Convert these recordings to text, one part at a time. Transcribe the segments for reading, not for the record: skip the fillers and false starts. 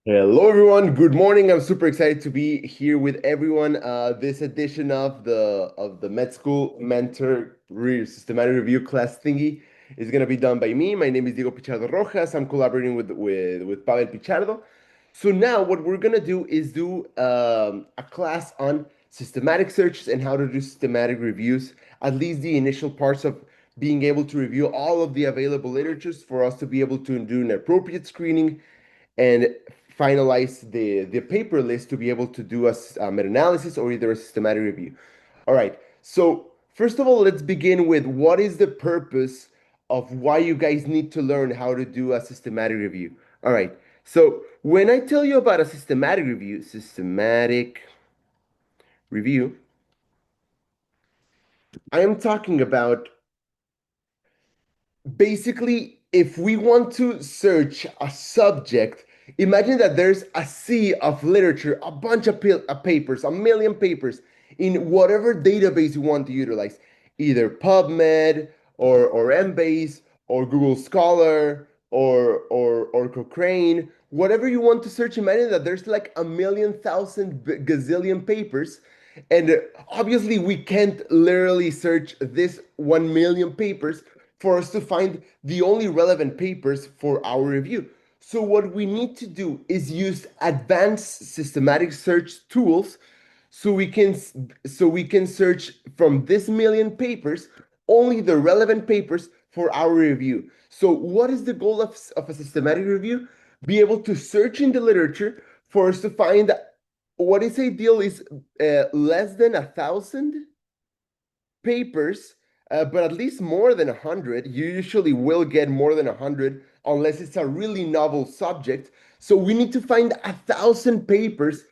Hello, everyone. Good morning. I'm super excited to be here with everyone. This edition of the Med School Mentor Systematic Review class thingy is going to be done by me. My name is Diego Pichardo Rojas. I'm collaborating with Pavel Pichardo. So now what we're going to do is do a class on systematic searches and how to do systematic reviews, at least the initial parts of being able to review all of the available literatures for us to be able to do an appropriate screening and finalize the paper list to be able to do a meta-analysis or either a systematic review. All right. So first of all, let's begin with what is the purpose of why you guys need to learn how to do a systematic review. All right. So when I tell you about a systematic review, I am talking about basically, if we want to search a subject, imagine that there's a sea of literature, a bunch of papers, a million papers in whatever database you want to utilize, either PubMed or Embase or Google Scholar or Cochrane, whatever you want to search. Imagine that there's like a million thousand gazillion papers. And obviously, we can't literally search this 1 million papers for us to find the only relevant papers for our review. So what we need to do is use advanced systematic search tools so we can search from this million papers only the relevant papers for our review. So what is the goal of a systematic review? Be able to search in the literature for us to find what is ideal is less than 1,000 papers, but at least more than 100. You usually will get more than 100 unless it's a really novel subject. So we need to find 1,000 papers,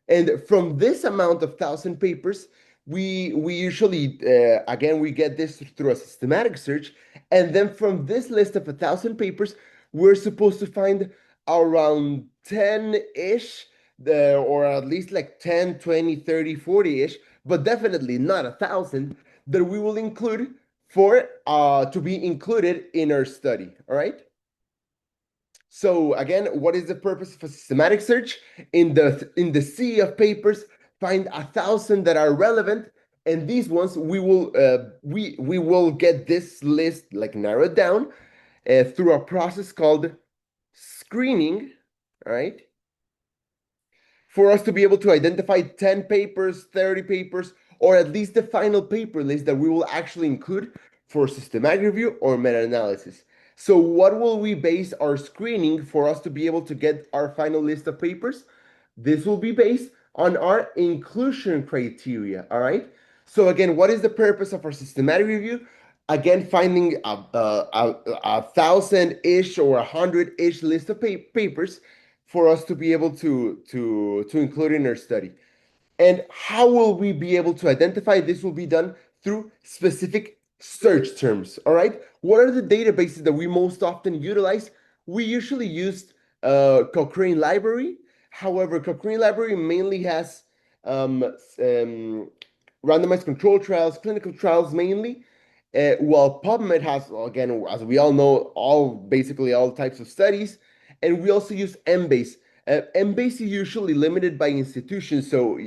and from this amount of 1,000 papers, we usually again we get this through a systematic search, and then from this list of 1,000 papers, we're supposed to find around 10-ish, or at least like 10, 20, 30, 40-ish, but definitely not 1,000 that we will include for to be included in our study. All right. So again, what is the purpose of a systematic search? In the sea of papers, find 1,000 that are relevant, and these ones we will get this list like narrowed down through a process called screening. All right, for us to be able to identify 10 papers, 30 papers, or at least the final paper list that we will actually include for systematic review or meta-analysis. So what will we base our screening for us to be able to get our final list of papers? This will be based on our inclusion criteria, all right? So again, what is the purpose of our systematic review? Again, finding a thousand-ish or 100-ish list of papers for us to be able to include in our study. And how will we be able to identify? This will be done through specific search terms. All right. What are the databases that we most often utilize? We usually use Cochrane Library. However, Cochrane Library mainly has um, um, randomized control trials, clinical trials mainly. While PubMed has, again, as we all know, basically all types of studies, and we also use Embase. Embase is usually limited by institutions, so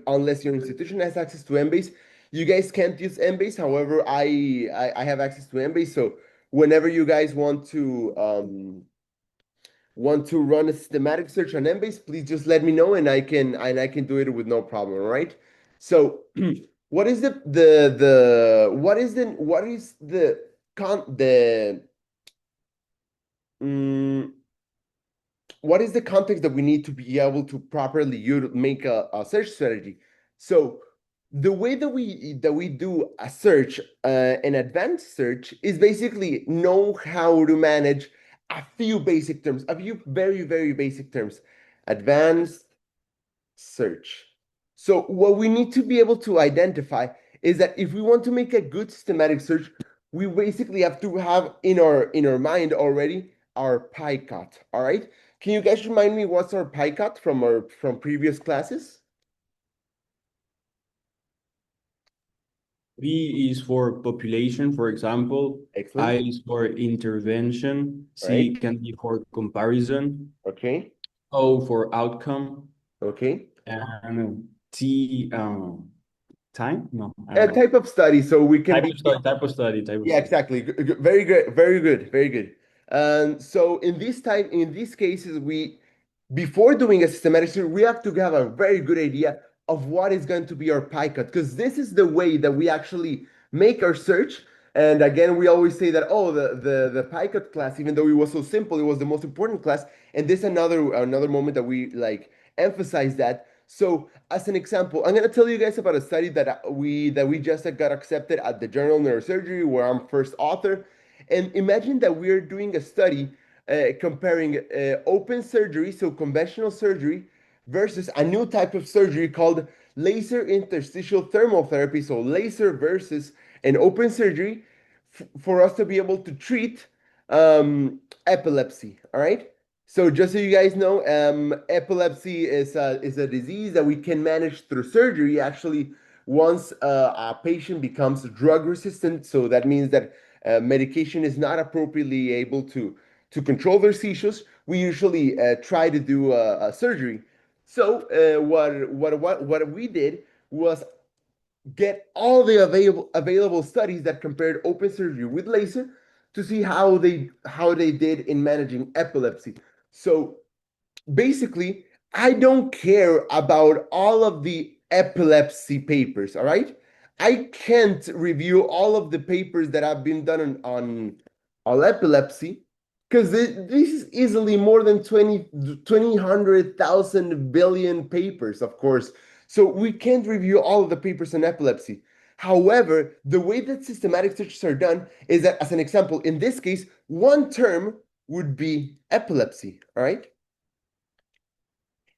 unless your institution has access to Embase, you guys can't use Embase. However, I have access to Embase, so whenever you guys want to run a systematic search on Embase, please just let me know, and I can do it with no problem. All right. So, what is the what is the con the mm, what is the context that we need to be able to properly make a search strategy? So the way that we do a search, an advanced search, is basically know how to manage a few basic terms, a few very, very basic terms. Advanced search. So what we need to be able to identify is that if we want to make a good systematic search, we basically have to have in our mind already our pie cut. All right. Can you guys remind me what's our pie cut from previous classes? B is for population, for example. I Excellent. is for intervention. All right. C can be for comparison. Okay. O for outcome, Okay. and T time? No, I don't know. Type of study. So we can be, Type of yeah, study. exactly. Very good. Very good. Very good. So in these cases, before doing a systematic search, we have to have a very good idea of what is going to be our pie cut, because this is the way that we actually make our search. And again, we always say that, oh, the pie cut class, even though it was so simple, it was the most important class. And this another moment that we like emphasize that. So as an example, I'm gonna tell you guys about a study that we just got accepted at the Journal of Neurosurgery, where I'm first author. And imagine that we're doing a study comparing open surgery, so conventional surgery, versus a new type of surgery called laser interstitial thermal therapy. So laser versus an open surgery for us to be able to treat epilepsy. All right. So just so you guys know, epilepsy is a disease that we can manage through surgery. Actually, once a patient becomes drug resistant, so that means that medication is not appropriately able to control their seizures. We usually try to do a surgery. So what we did was get all the available studies that compared open surgery with laser to see how they did in managing epilepsy. So basically, I don't care about all of the epilepsy papers, all right? I can't review all of the papers that have been done on epilepsy because this is easily more than 100,000 billion papers, of course. So we can't review all of the papers on epilepsy. However, the way that systematic searches are done is that, as an example, in this case, one term would be epilepsy, all right?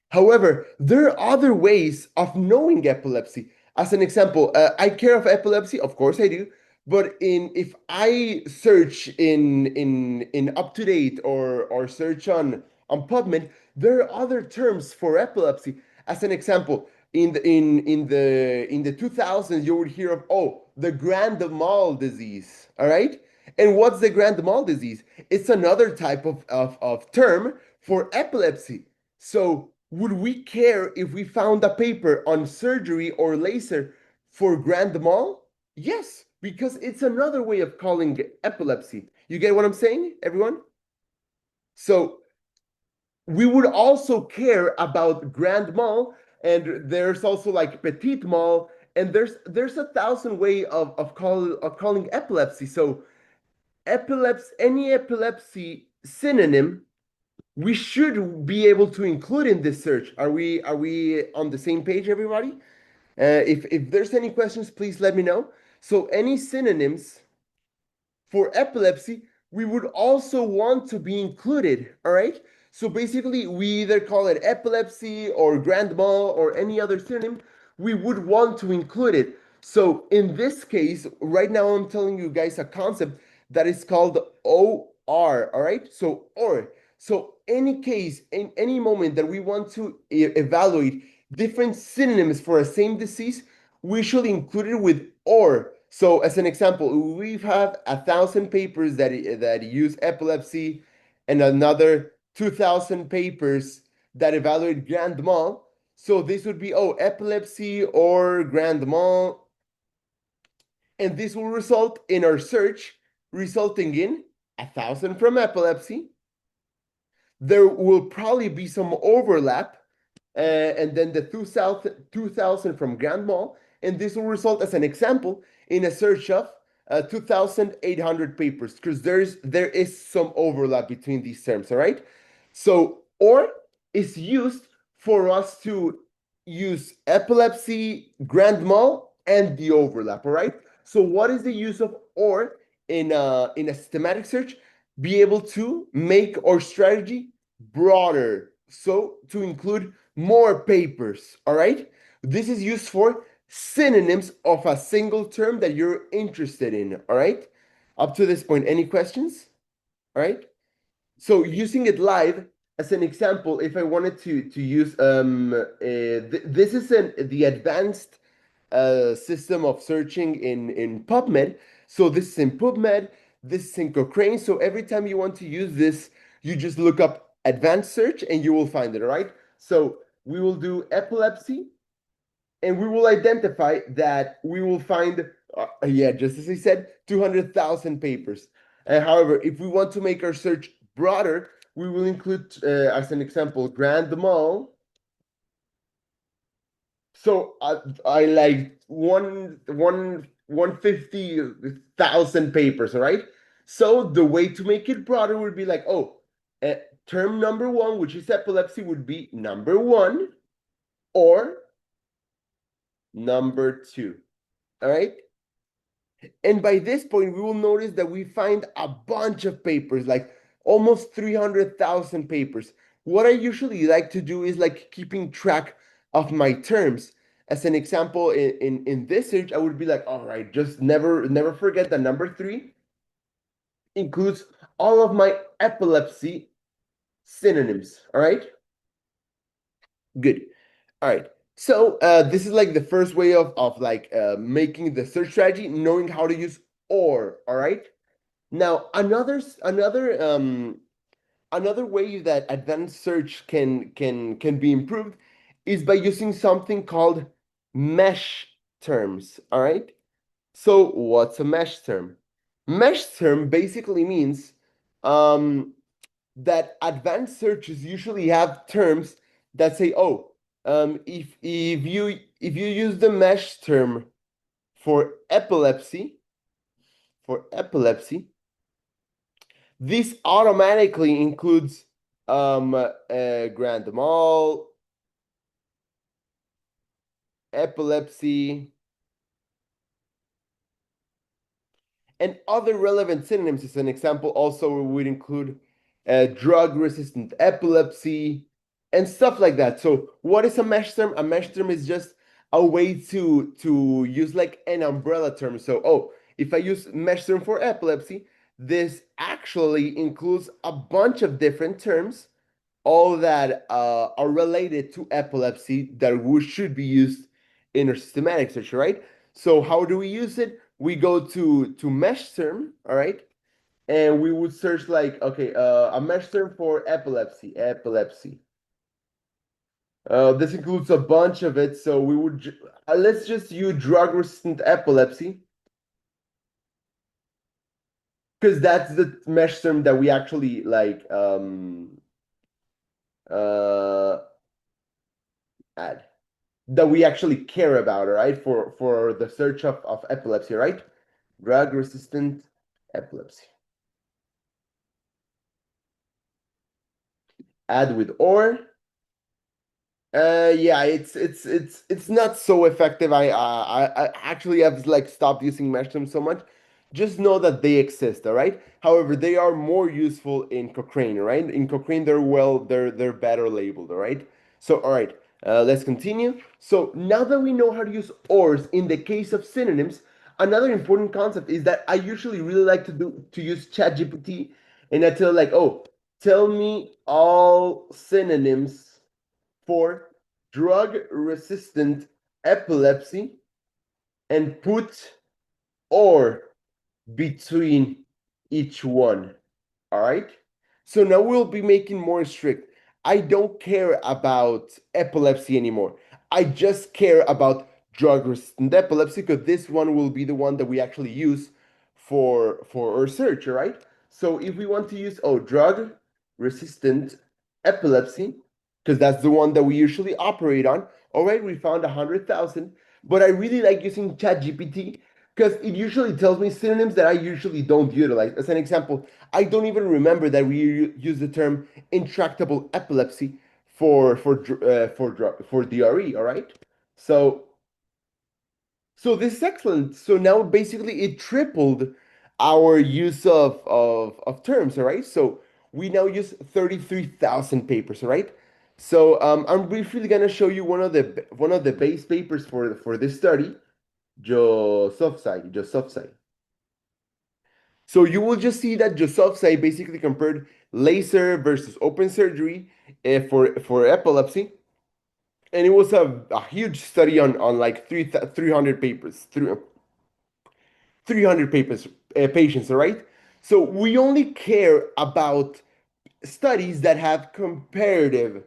However, there are other ways of knowing epilepsy. As an example, I care of epilepsy, of course I do. But if I search in UpToDate or search on PubMed, there are other terms for epilepsy. As an example, in the 2000s, you would hear of, oh, the grand mal disease. All right. And what's the grand mal disease? It's another type of term for epilepsy. So, would we care if we found a paper on surgery or laser for grand mal? Yes, because it's another way of calling epilepsy. You get what I'm saying, everyone? So, we would also care about grand mal, and there's also like petit mal, and there's a thousand way of calling epilepsy. So, any epilepsy synonym we should be able to include in this search. Are we on the same page, everybody? If there's any questions, please let me know. So any synonyms for epilepsy, we would also want to be included. All right. So basically, we either call it epilepsy or grand mal or any other synonym. We would want to include it. So in this case, right now, I'm telling you guys a concept that is called OR. All right. So or. So any case, in any moment that we want to evaluate different synonyms for a same disease, we should include it with or. So, as an example, we've had 1,000 papers that use epilepsy, and another 2,000 papers that evaluate grand mal. So this would be, oh, epilepsy or grand mal, and this will result in our search resulting in 1,000 from epilepsy. There will probably be some overlap, and then the 2,000 from grand mal, and this will result, as an example, in a search of 2,800 papers, because there is some overlap between these terms. All right. So or is used for us to use epilepsy, grand mal, and the overlap. All right. So what is the use of or in a systematic search? Be able to make our strategy broader, so to include more papers. All right. This is used for synonyms of a single term that you're interested in. All right. Up to this point, any questions? All right. So using it live as an example, if I wanted to use this is the advanced system of searching in PubMed. So this is in PubMed, this is in Cochrane. So every time you want to use this, you just look up advanced search, and you will find it, all right? So we will do epilepsy, and we will identify that we will find, yeah, just as I said, 200,000 papers. However, if we want to make our search broader, we will include, as an example, grand mal. So I like 150,000 papers, all right? So the way to make it broader would be like, oh, term number one, which is epilepsy, would be number one or number two, all right? And by this point, we will notice that we find a bunch of papers, like almost 300,000 papers. What I usually like to do is like keeping track of my terms. As an example, in this search, I would be like, all right, just never forget that number three includes all of my epilepsy synonyms. All right, good. All right. So this is like the first way of like making the search strategy, knowing how to use or. All right. Now, another way that advanced search can be improved is by using something called mesh terms. All right. So what's a mesh term? Mesh term basically means um, that advanced searches usually have terms that say, oh, if you use the mesh term for epilepsy, for epilepsy, this automatically includes grand mal, epilepsy, and other relevant synonyms. As an example, also would include drug-resistant epilepsy and stuff like that. So what is a mesh term? A mesh term is just a way to use like an umbrella term. So, oh, if I use mesh term for epilepsy, this actually includes a bunch of different terms, all that are related to epilepsy that should be used in our systematic search, right? So how do we use it? We go to mesh term, all right, and we would search like, okay, a mesh term for epilepsy, epilepsy. This includes a bunch of it, so we would let's just use drug-resistant epilepsy because that's the mesh term that we actually like uh add. That we actually care about, right? For the search of epilepsy, right? Drug resistant epilepsy. Add with or. Yeah, it's not so effective. I actually have like stopped using mesh terms so much. Just know that they exist, all right? However, they are more useful in Cochrane, right? In Cochrane, they're better labeled, all right? So, all right, let's continue. So now that we know how to use ors in the case of synonyms, another important concept is that I usually really like to use ChatGPT, and I tell like, oh, tell me all synonyms for drug-resistant epilepsy and put or between each one. All right. So now we'll be making more strict. I don't care about epilepsy anymore. I just care about drug resistant epilepsy because this one will be the one that we actually use for our search, all right? So if we want to use drug resistant epilepsy, because that's the one that we usually operate on, all right, we found 100,000. But I really like using ChatGPT because it usually tells me synonyms that I usually don't utilize. As an example, I don't even remember that we use the term intractable epilepsy for DRE. All right, so this is excellent. So now basically it tripled our use of terms. All right, so we now use 33,000 papers. All right. So I'm briefly gonna show you one of the base papers for this study, Josofsai. So you will just see that Josofsai basically compared laser versus open surgery for epilepsy, and it was a huge study on like 300 papers, 300 papers patients, all right? So we only care about studies that have comparative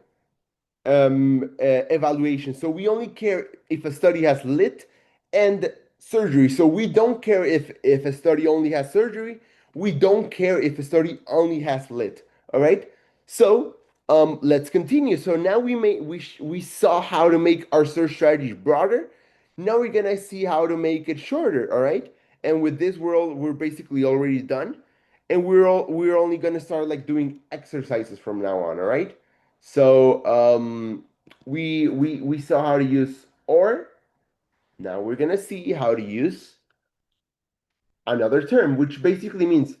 evaluation. So we only care if a study has lit and surgery. So we don't care if a study only has surgery. We don't care if a study only has lit. All right. So let's continue. So now we saw how to make our search strategy broader. Now we're gonna see how to make it shorter. All right. And with this, we're basically already done, and we're only gonna start like doing exercises from now on. All right. So we saw how to use or. Now we're gonna see how to use another term, which basically means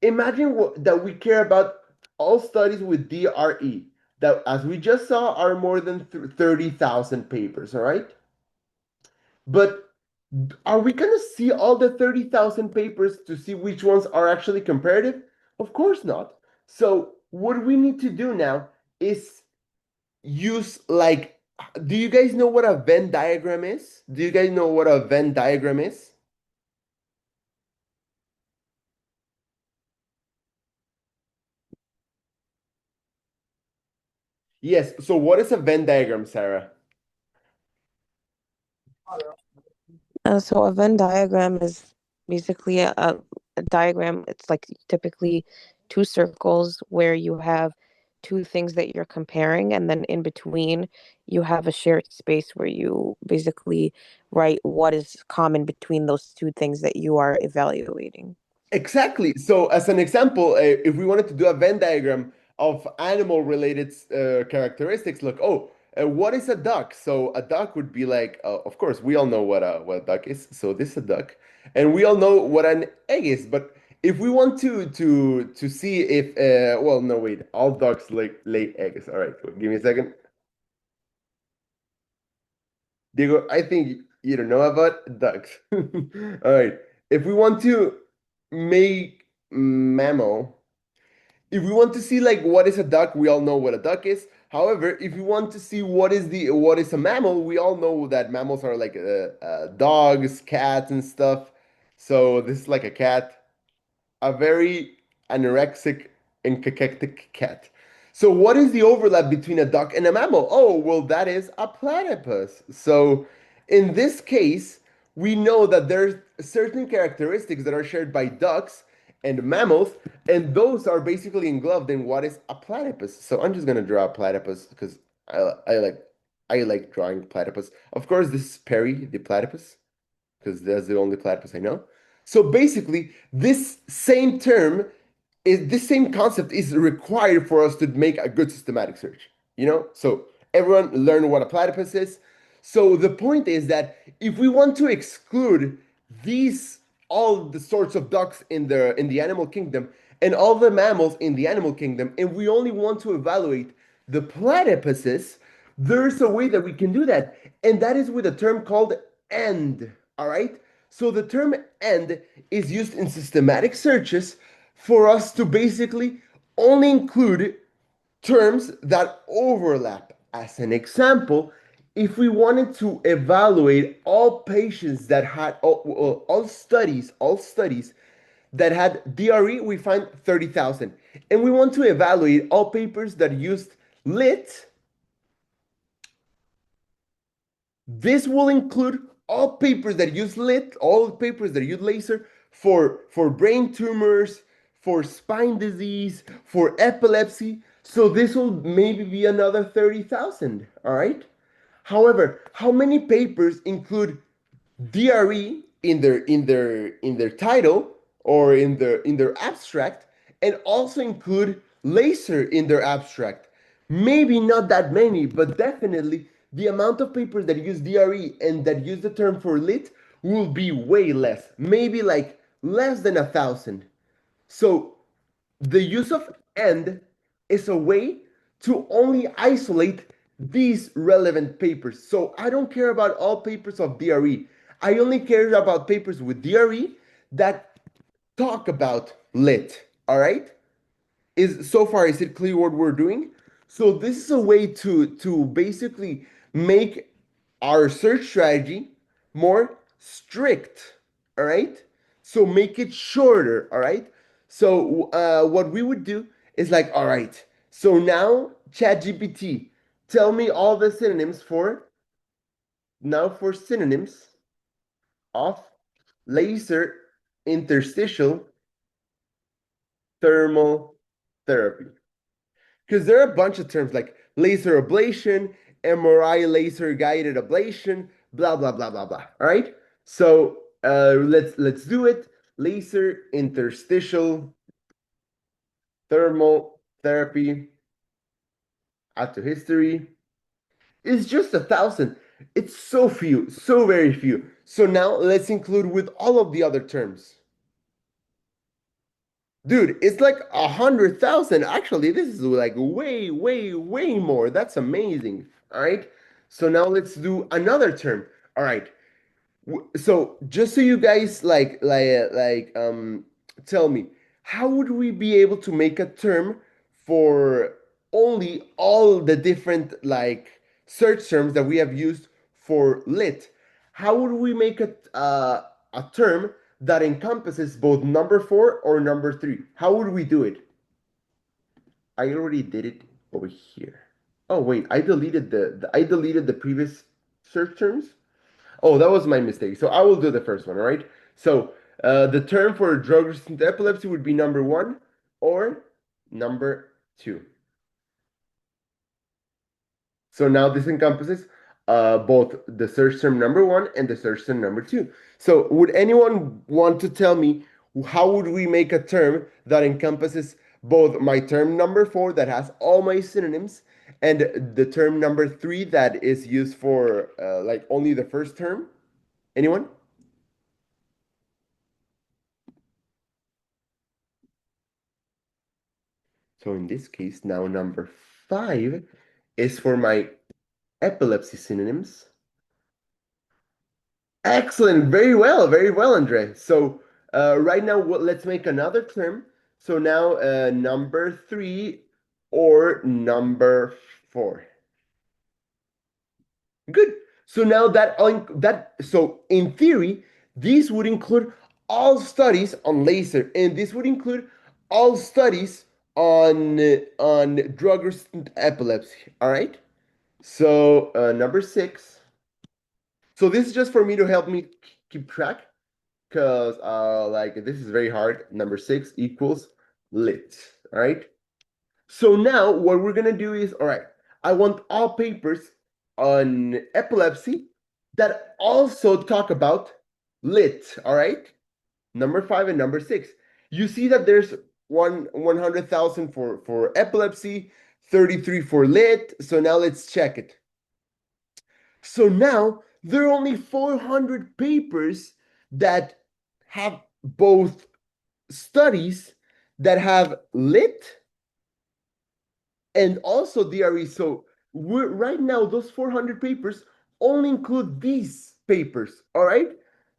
imagine that we care about all studies with DRE that, as we just saw, are more than 30,000 papers. All right, but are we gonna see all the 30,000 papers to see which ones are actually comparative? Of course not. So what we need to do now is use like, do you guys know what a Venn diagram is? Do you guys know what a Venn diagram is? Yes. So what is a Venn diagram, Sarah? So a Venn diagram is basically a diagram. It's like typically two circles where you have two things that you're comparing, and then in between you have a shared space where you basically write what is common between those two things that you are evaluating. Exactly. So, as an example, if we wanted to do a Venn diagram of animal-related characteristics, look, what is a duck? So, a duck would be like, of course, we all know what a duck is. So, this is a duck, and we all know what an egg is. But if we want to see if, well, no, wait, all ducks lay eggs. All right, give me a second. Diego, I think you don't know about ducks. All right. If we want to make mammal, if we want to see like what is a duck, we all know what a duck is. However, if we want to see what is a mammal, we all know that mammals are like dogs, cats, and stuff. So this is like a cat, a very anorexic and cachectic cat. So what is the overlap between a duck and a mammal? Oh, well, that is a platypus. So in this case, we know that there's certain characteristics that are shared by ducks and mammals, and those are basically engloved in what is a platypus. So I'm just gonna draw a platypus because I like I like drawing platypus. Of course, this is Perry the platypus because that's the only platypus I know. So basically, this same concept is required for us to make a good systematic search. So everyone learn what a platypus is. So the point is that if we want to exclude these all the sorts of ducks in the animal kingdom and all the mammals in the animal kingdom, and we only want to evaluate the platypuses, there's a way that we can do that, and that is with a term called end. All right. So the term end is used in systematic searches for us to basically only include terms that overlap. As an example, if we wanted to evaluate all patients that had all studies that had DRE, we find 30,000. And we want to evaluate all papers that used lit. This will include all papers that use lit, all papers that use laser for brain tumors, for spine disease, for epilepsy. So this will maybe be another 30,000, all right? However, how many papers include DRE in their title or in their abstract, and also include laser in their abstract? Maybe not that many, but definitely the amount of papers that use DRE and that use the term for lit will be way less, maybe like less than 1,000. So the use of and is a way to only isolate these relevant papers. So I don't care about all papers of DRE. I only care about papers with DRE that talk about lit. All right? Is it clear what we're doing? So this is a way to basically make our search strategy more strict. All right. So make it shorter. All right. So what we would do is like, all right, So now, ChatGPT, tell me all the synonyms for synonyms of laser interstitial thermal therapy. Because there are a bunch of terms like laser ablation, MRI laser guided ablation, blah blah blah blah blah. All right. So let's do it. Laser interstitial thermal therapy. Add to history. It's just 1,000. It's so few, so very few. So now let's include with all of the other terms. Dude, it's like 100,000. Actually, this is like way, way, way more. That's amazing. All right. So now let's do another term. All right. So just so you guys tell me, how would we be able to make a term for only all the different like search terms that we have used for lit? How would we make a term that encompasses both number 4 or number 3? How would we do it? I already did it over here. Oh wait, I deleted I deleted the previous search terms. Oh, that was my mistake. So I will do the first one, all right? So the term for drug-resistant epilepsy would be number 1 or number 2. So now this encompasses both the search term number 1 and the search term number 2. So would anyone want to tell me how would we make a term that encompasses both my term number 4 that has all my synonyms and the term number 3 that is used for like only the first term? Anyone? So in this case, now number 5 is for my epilepsy synonyms. Excellent. Very well, Andre. So right now, let's make another term. So now number 3 or number 4. Good. So now so in theory, these would include all studies on laser, and this would include all studies on drug-resistant epilepsy. All right. So number 6. So this is just for me to help me keep track, because like this is very hard. Number 6 equals lit. All right. So now what we're gonna do is, all right, I want all papers on epilepsy that also talk about lit. All right. Number 5 and number 6. You see that there's 100,000 for epilepsy, 33 for lit. So now let's check it. So now there are only 400 papers that have both studies that have lit and also DRE. So right now, those 400 papers only include these papers. All right.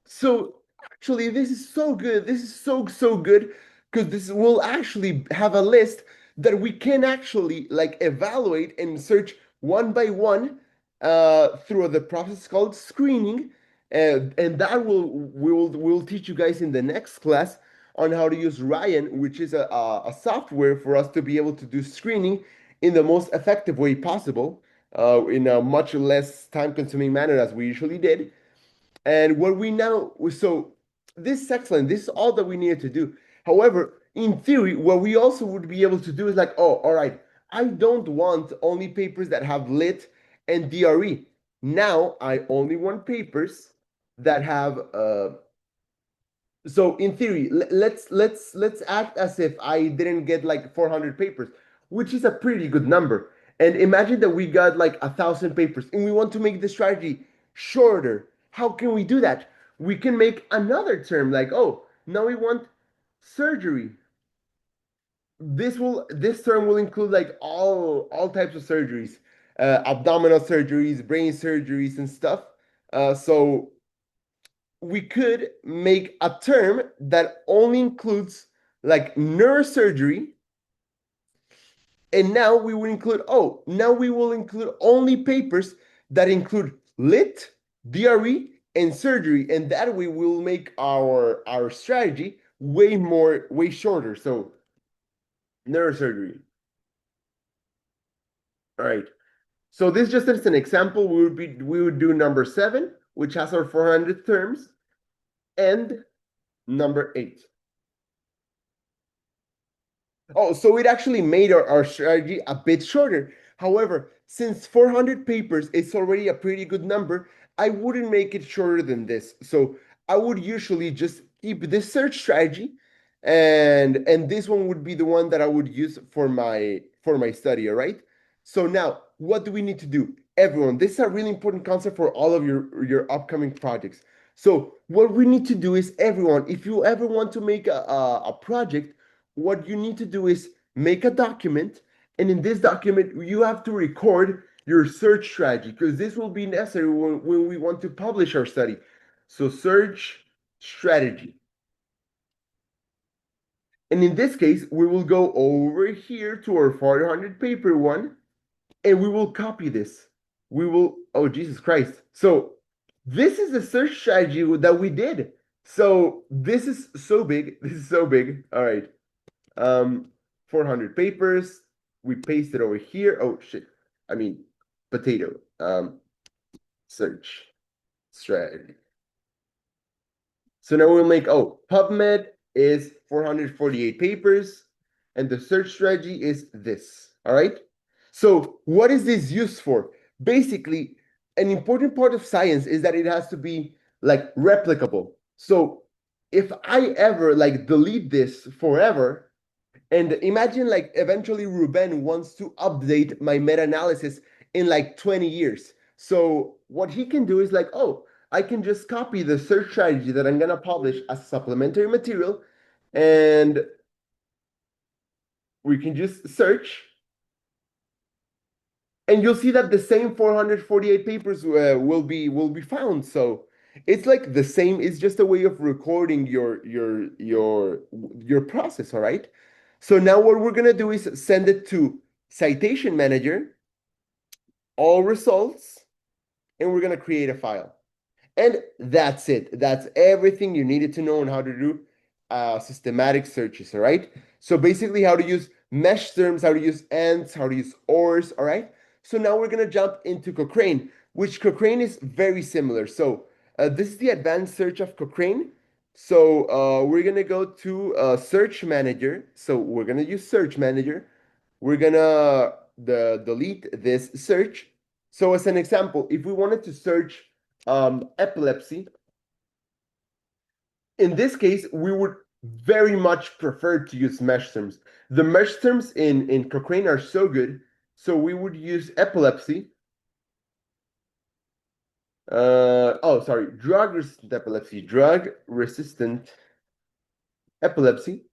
So actually, this is so good. This is so good, because this will actually have a list that we can actually like evaluate and search one by one through the process called screening. And that we'll teach you guys in the next class on how to use Ryan, which is a software for us to be able to do screening in the most effective way possible, in a much less time-consuming manner as we usually did. And what we now, so this is excellent. This is all that we needed to do. However, in theory, what we also would be able to do is like, oh, all right, I don't want only papers that have lit and DRE. Now I only want papers that have so in theory, let's act as if I didn't get like 400 papers, which is a pretty good number. And imagine that we got like 1,000 papers and we want to make the strategy shorter. How can we do that? We can make another term like, oh, now we want surgery. This term will include like all types of surgeries, abdominal surgeries, brain surgeries, and stuff. So we could make a term that only includes like neurosurgery. And now we will include, oh, now we will include only papers that include lit, DRE, and surgery. And that way we will make our strategy way shorter. So neurosurgery. All right. So this just as an example, we would do number 7, which has our 400 terms, and number 8. Oh, so it actually made our strategy a bit shorter. However, since 400 papers is already a pretty good number, I wouldn't make it shorter than this. So I would usually just keep this search strategy, and this one would be the one that I would use for my study, all right? So now, what do we need to do? Everyone, this is a really important concept for all of your upcoming projects. So what we need to do is, everyone, if you ever want to make a project, what you need to do is make a document, and in this document you have to record your search strategy, because this will be necessary when we want to publish our study. So search strategy, and in this case we will go over here to our 400 paper one, and we will copy this. We will, oh Jesus Christ, so this is the search strategy that we did. So this is so big, all right. 400 papers. We paste it over here. Oh shit. I mean, potato. Search strategy. So now we'll make, PubMed is 448 papers, and the search strategy is this. All right. So what is this used for? Basically, an important part of science is that it has to be like replicable. So if I ever like delete this forever, and imagine like eventually Ruben wants to update my meta-analysis in like 20 years. So what he can do is like, oh, I can just copy the search strategy that I'm going to publish as supplementary material, and we can just search, and you'll see that the same 448 papers will be found. So it's like the same. It's just a way of recording your process. All right. So now what we're gonna do is send it to Citation Manager, all results, and we're gonna create a file. And that's it. That's everything you needed to know on how to do systematic searches, all right? So basically how to use mesh terms, how to use ands, how to use ors, all right? So now we're gonna jump into Cochrane, which Cochrane is very similar. So this is the advanced search of Cochrane. So we're gonna go to Search Manager. So we're gonna use Search Manager. We're gonna delete this search. So as an example, if we wanted to search epilepsy, in this case, we would very much prefer to use mesh terms. The mesh terms in Cochrane are so good, so we would use epilepsy. Drug-resistant epilepsy. Drug-resistant epilepsy.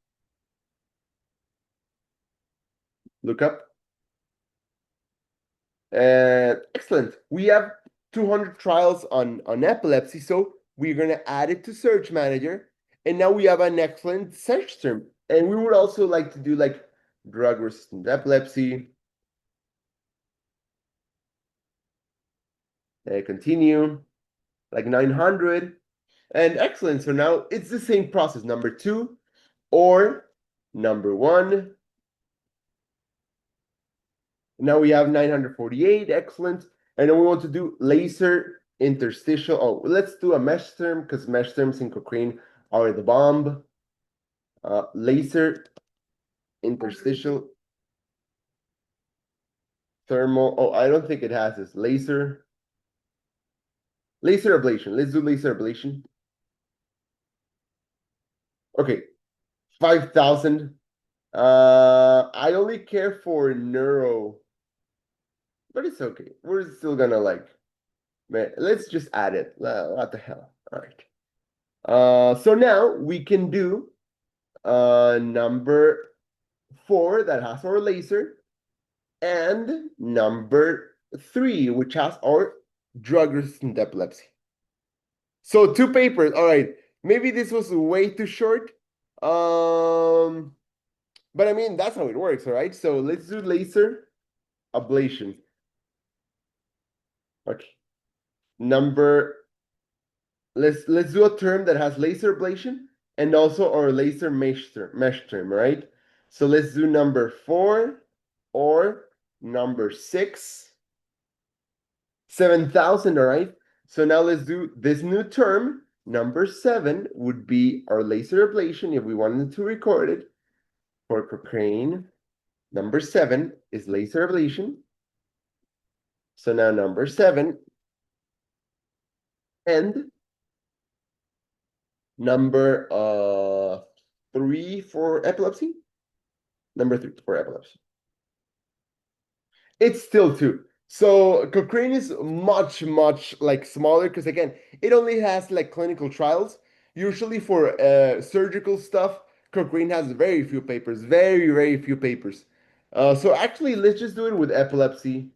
Look up. Excellent. We have 200 trials on epilepsy, so we're going to add it to Search Manager, and now we have an excellent search term. And we would also like to do like drug-resistant epilepsy. Continue, like 900, and excellent. So now it's the same process, number 2 or number 1. Now we have 948, excellent. And then we want to do laser interstitial. Oh, let's do a mesh term, because mesh terms in Cochrane are the bomb. Laser interstitial thermal. Oh, I don't think it has this. Laser ablation. Let's do laser ablation. Okay, 5,000. I only care for neuro, but it's okay. We're still gonna like, man, let's just add it. What the hell? All right. So now we can do number 4 that has our laser, and number 3, which has our drug-resistant epilepsy. So 2 papers. All right. Maybe this was way too short. But I mean, that's how it works, all right? So let's do laser ablation. Okay. Let's do a term that has laser ablation and also our laser mesh term, right? So let's do number 4 or number 6, 7,000, all right? So now let's do this new term. Number 7 would be our laser ablation if we wanted to record it for Cochrane. Number 7 is laser ablation. So now number 7 and number 3 for epilepsy. Number 3 for epilepsy. It's still 2. So Cochrane is much, much like smaller because again, it only has like clinical trials. Usually for surgical stuff, Cochrane has very few papers, very, very few papers. So actually, let's just do it with epilepsy.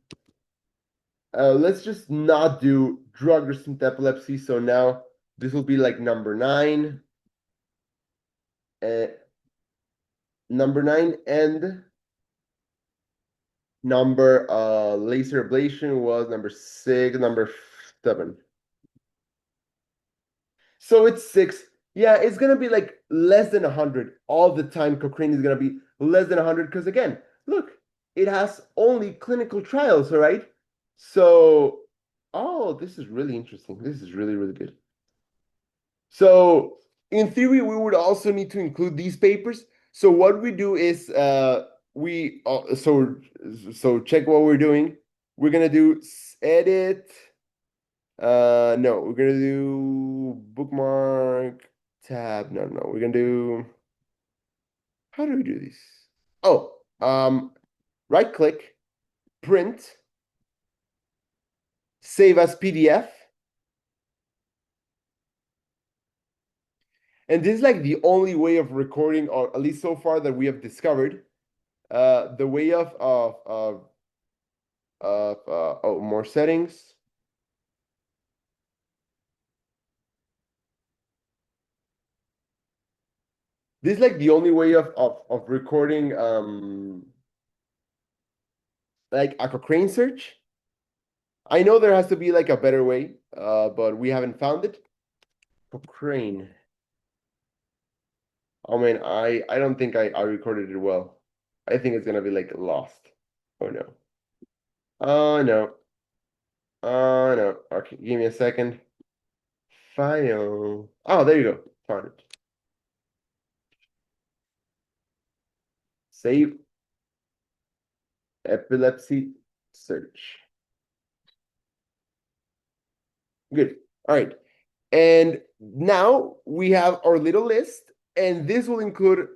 Let's just not do drug-resistant epilepsy. So now this will be like number 9. Number 9 and number laser ablation was number 6, number 7. So it's 6. Yeah, it's gonna be like less than 100 all the time. Cochrane is gonna be less than 100 because again, look, it has only clinical trials, all right? So, oh, this is really interesting. This is really, really good. So in theory, we would also need to include these papers. So what we do is so check what we're doing. We're gonna do edit. No, we're gonna do bookmark tab. No, we're gonna do. How do we do this? Oh, right click, print, save as PDF. And this is like the only way of recording, or at least so far that we have discovered. The way of more settings. This is like the only way of recording like a Cochrane search. I know there has to be like a better way, but we haven't found it. Cochrane. Oh man, I don't think I recorded it well. I think it's gonna be like lost. Oh no. Oh no. Oh no. Okay, give me a second. File. Oh, there you go. Found it. Save epilepsy search. Good. All right. And now we have our little list, and this will include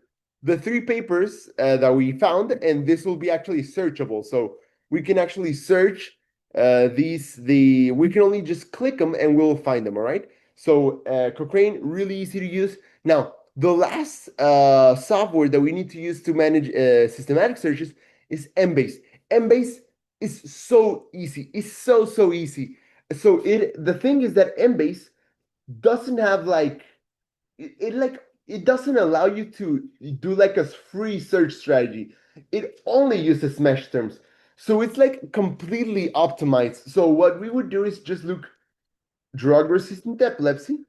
the 3 papers that we found, and this will be actually searchable. So we can actually search we can only just click them and we'll find them, all right? So Cochrane, really easy to use. Now, the last software that we need to use to manage systematic searches is Embase. Embase is so easy. It's so easy. So the thing is that Embase doesn't have like it doesn't allow you to do like a free search strategy. It only uses mesh terms. So it's like completely optimized. So what we would do is just look drug resistant epilepsy.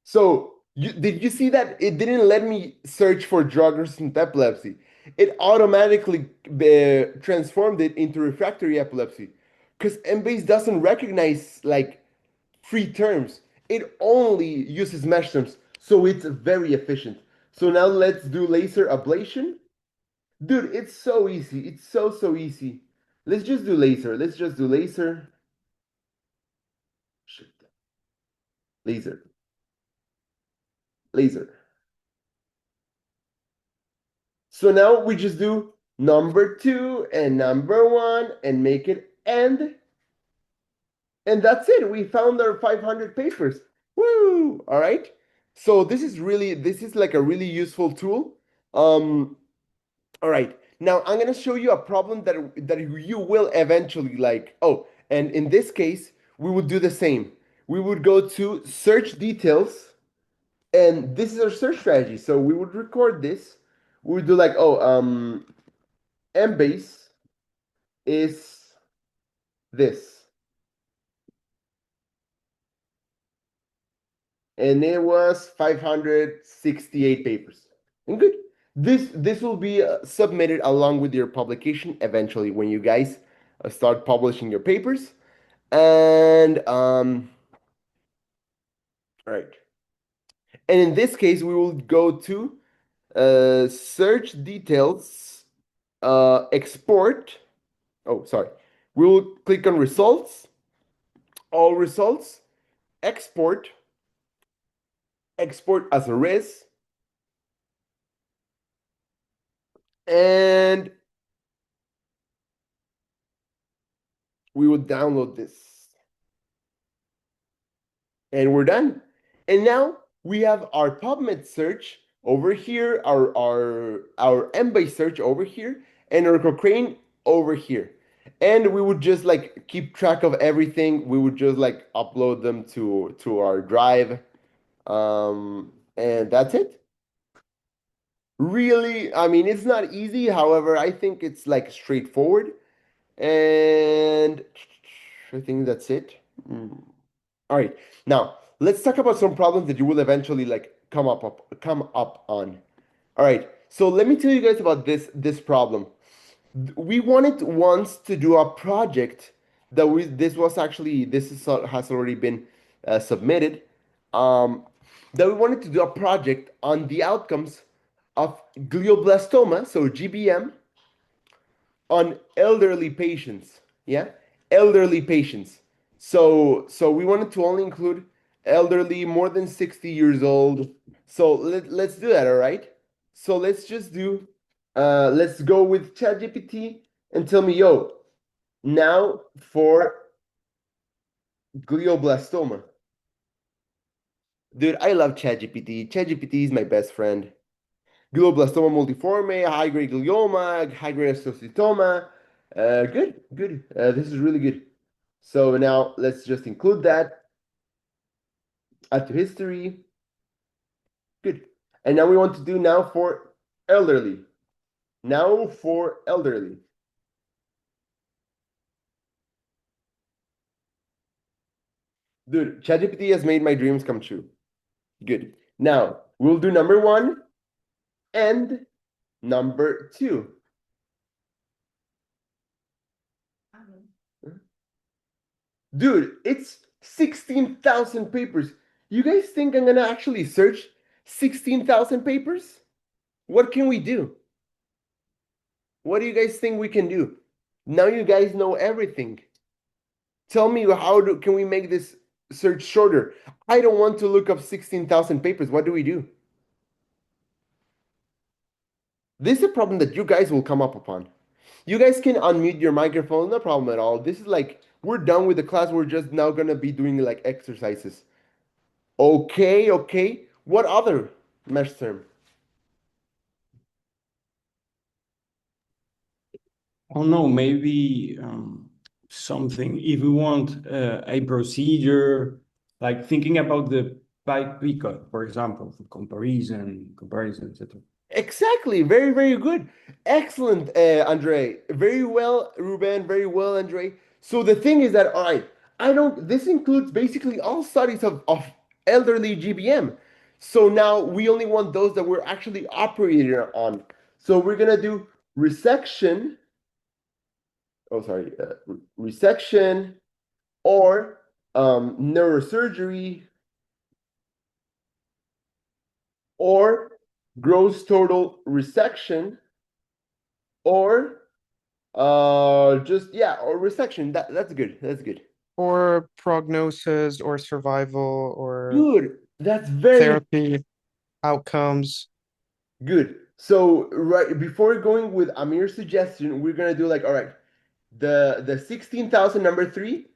So did you see that it didn't let me search for drug resistant epilepsy? It automatically transformed it into refractory epilepsy because Embase doesn't recognize like free terms. It only uses mesh terms, so it's very efficient. So now let's do laser ablation. Dude, it's so easy. It's so easy. Let's just do laser. Let's just do laser. Shit. Laser. Laser. So now we just do number 2 and number 1 and make it end. And that's it. We found our 500 papers. Woo! All right. So this is like a really useful tool. All right. Now I'm gonna show you a problem that you will eventually like. Oh, and in this case, we would do the same. We would go to search details, and this is our search strategy. So we would record this. We would do like, oh, Embase is this. and it was 568 papers. And good. This will be submitted along with your publication eventually when you guys start publishing your papers. And all right. And in this case, we will go to search details, export. Oh, sorry. We will click on results, all results, export, export as a res, and we will download this. And we're done. And now we have our PubMed search over here, our Embase search over here, and our Cochrane over here. And we would just like keep track of everything. We would just like upload them to our drive. And that's it. Really, I mean, it's not easy. However, I think it's like straightforward. And I think that's it. All right. Now, let's talk about some problems that you will eventually like come up on. All right. So let me tell you guys about this problem. We wanted once to do a project that has already been submitted. That we wanted to do a project on the outcomes of glioblastoma, so GBM, on elderly patients. Yeah, elderly patients. So we wanted to only include elderly more than 60 years old. So let's do that, all right? So let's go with ChatGPT and tell me, yo, now for glioblastoma. Dude, I love ChatGPT. ChatGPT is my best friend. Glioblastoma multiforme, high-grade glioma, high-grade astrocytoma. Good, good. This is really good. So now let's just include that. Add to history. Good. And now we want to do now for elderly. Now for elderly. Dude, ChatGPT has made my dreams come true. Good. Now we'll do number 1 and number 2. Dude, it's 16,000 papers. You guys think I'm gonna actually search 16,000 papers? What can we do? What do you guys think we can do? Now you guys know everything. Tell me can we make this search shorter? I don't want to look up 16,000 papers. What do we do? This is a problem that you guys will come up upon. You guys can unmute your microphone, no problem at all. This is like, we're done with the class. We're just now gonna be doing like exercises. Okay, okay. What other mesh term? Oh no, maybe something. If we want a procedure, like thinking about the pipe pickup, for example, for comparison, etc. Exactly. Very, very good. Excellent, Andre. Very well, Ruben. Very well, Andre. So the thing is that, all right, this includes basically all studies of elderly GBM. So now we only want those that we're actually operating on. So we're going to do resection. Oh, sorry. Resection or neurosurgery or gross total resection or just yeah, or resection. That's good. That's good. Or prognosis or survival or Good. That's very therapy outcomes. good. So right before going with Amir's suggestion, we're gonna do like, all right, the 16,000 number 3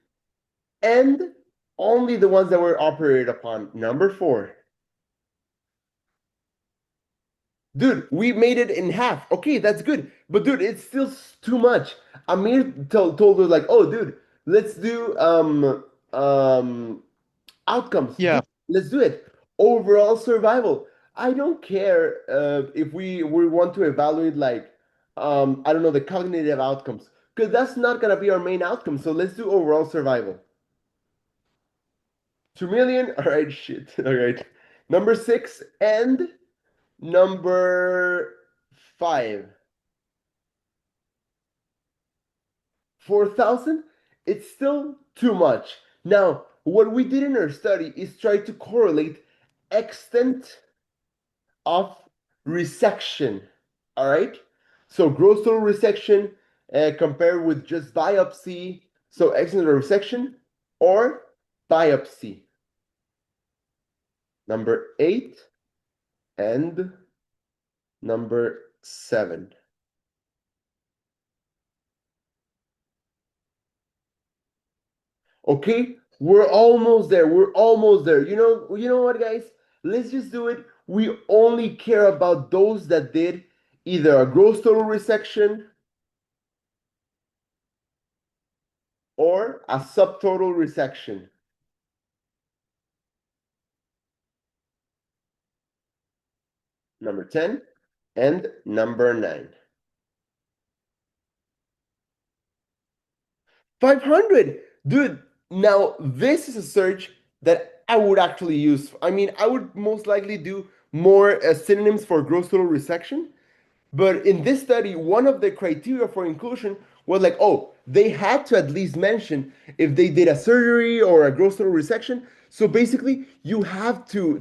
and only the ones that were operated upon number 4. Dude, we made it in half. Okay, that's good. But dude, it's still too much. Amir told us like, oh dude, let's do outcomes. Yeah. Let's do it. Overall survival. I don't care if we want to evaluate like I don't know the cognitive outcomes because that's not gonna be our main outcome. So let's do overall survival. 2 million. All right, shit. All right. Number 6 and number 5. 4,000. It's still too much. Now, what we did in our study is try to correlate extent of resection. All right. So gross total resection compared with just biopsy. So extent of resection or biopsy. Number 8 and number 7. Okay, we're almost there. We're almost there. You know what, guys? Let's just do it. We only care about those that did either a gross total resection or a subtotal resection. Number 10 and number 9. 500. Dude, now this is a search that I would actually use. I mean, I would most likely do more synonyms for gross total resection. But in this study, one of the criteria for inclusion was like, oh, they had to at least mention if they did a surgery or a gross total resection. So basically, you have to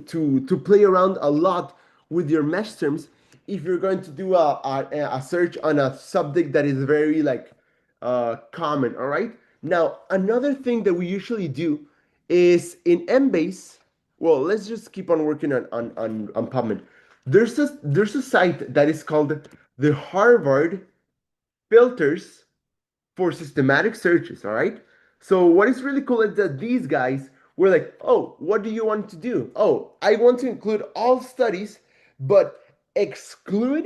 play around a lot with your mesh terms if you're going to do a search on a subject that is very like common. All right. Now, another thing that we usually do is in Embase. Well, let's just keep on working on PubMed. There's a site that is called the Harvard Filters for Systematic Searches. All right. So what is really cool is that these guys were like, oh, what do you want to do? Oh, I want to include all studies, but exclude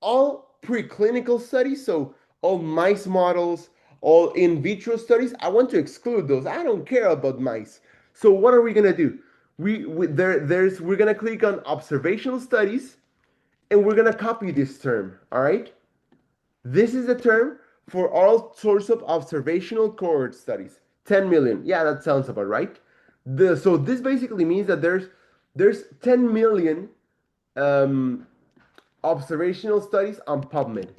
all preclinical studies. So all mice models, all in vitro studies. I want to exclude those. I don't care about mice. So what are we gonna do? We're gonna click on observational studies, and we're gonna copy this term. All right. This is the term for all sorts of observational cohort studies. 10 million. Yeah, that sounds about right. So this basically means that there's 10 million observational studies on PubMed.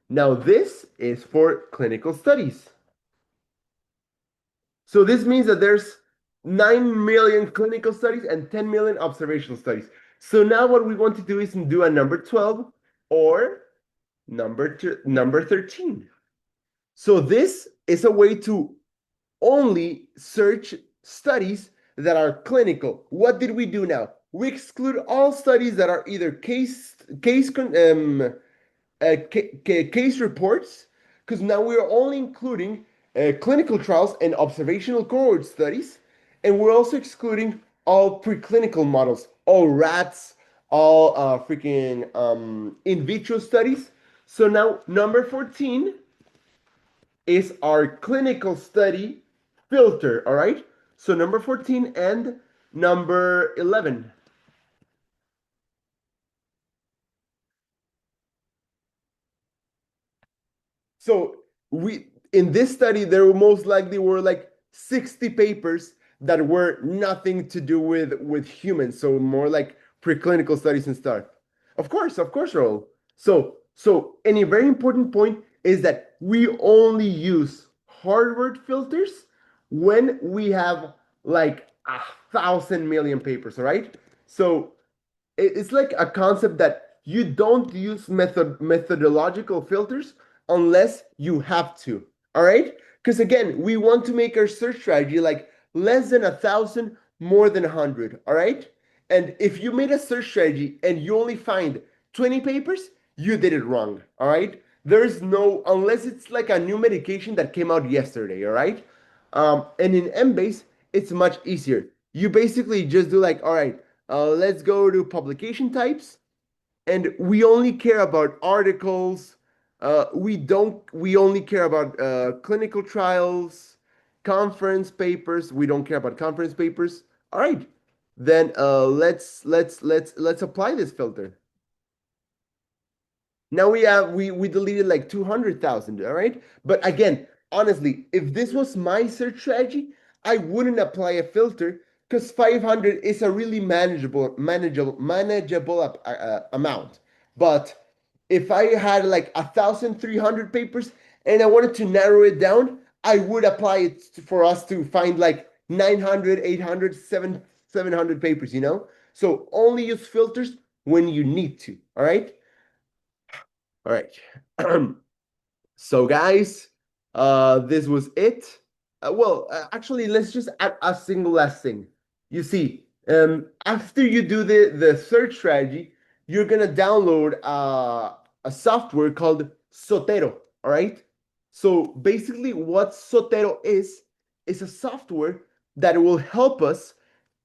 Now this is for clinical studies. So this means that there's 9 million clinical studies and 10 million observational studies. So now what we want to do is do a number 12 or number 13. So this is a way to only search studies that are clinical. What did we do now? We exclude all studies that are either case reports, because now we are only including clinical trials and observational cohort studies, and we're also excluding all preclinical models, all rats, all freaking in vitro studies. So now number 14 is our clinical study filter, all right? So number 14 and number 11. So in this study, there were most likely were like 60 papers that were nothing to do with humans, so more like preclinical studies and stuff. Of course, Raul. So any very important point is that we only use Harvard filters when we have like 1,000 million papers, all right? So it's like a concept that you don't use methodological filters unless you have to. All right? Because again, we want to make our search strategy like less than 1,000, more than 100. All right? And if you made a search strategy and you only find 20 papers, you did it wrong. All right? There's no, unless it's like a new medication that came out yesterday. All right? And in Embase, it's much easier. You basically just do like, all right, let's go to publication types, and we only care about articles. We only care about clinical trials, conference papers. We don't care about conference papers. All right, then let's apply this filter. Now we deleted like 200,000. All right, but again, honestly, if this was my search strategy, I wouldn't apply a filter because 500 is a really manageable amount. But if I had like 1,300 papers and I wanted to narrow it down, I would apply it for us to find like 900, 800, 700 papers, you know? So only use filters when you need to, all right? All right. So guys, this was it. Actually, let's just add a single last thing. You see, after you do the search strategy, you're gonna download a software called Sotero. All right. So basically, what Sotero is a software that will help us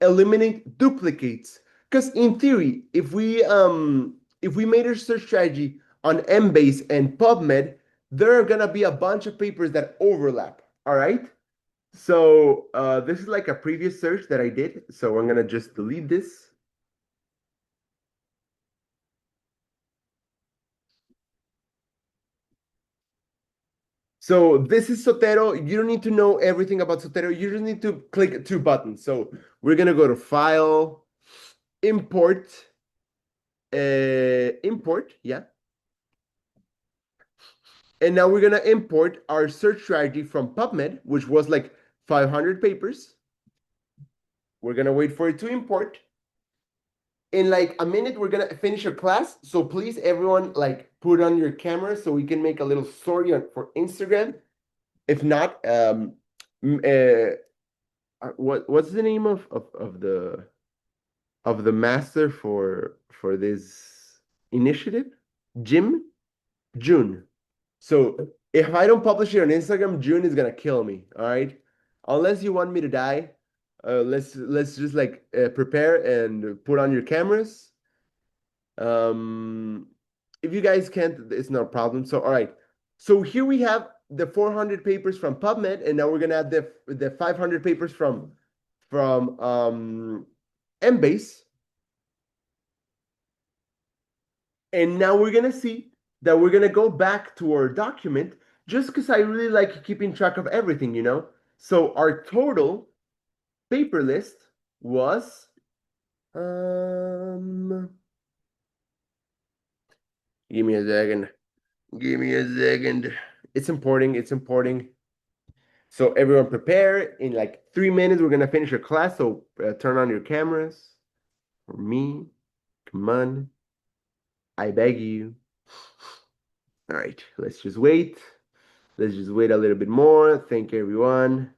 eliminate duplicates. Because in theory, if we made a search strategy on Embase and PubMed, there are gonna be a bunch of papers that overlap. All right. So this is like a previous search that I did. So I'm gonna just delete this. So this is Sotero. You don't need to know everything about Sotero. You just need to click two buttons. So we're gonna go to File, Import, Import, yeah. And now we're gonna import our search strategy from PubMed, which was like 500 papers. We're gonna wait for it to import. In like a minute, we're gonna finish our class. So please, everyone, like put on your camera so we can make a little story for Instagram. If not, what's the name of the master for this initiative? June. So if I don't publish it on Instagram, June is gonna kill me. All right, unless you want me to die, let's just like prepare and put on your cameras. If you guys can't, it's no problem. So all right, so here we have the 400 papers from PubMed, and now we're gonna add the 500 papers from Embase, and now we're gonna see that we're gonna go back to our document just because I really like keeping track of everything, you know? So our total paper list was give me a second. Give me a second. It's importing. So everyone prepare. In like 3 minutes, we're gonna finish our class. So turn on your cameras. For me, come on. I beg you. All right, let's just wait. Let's just wait a little bit more. Thank you, everyone.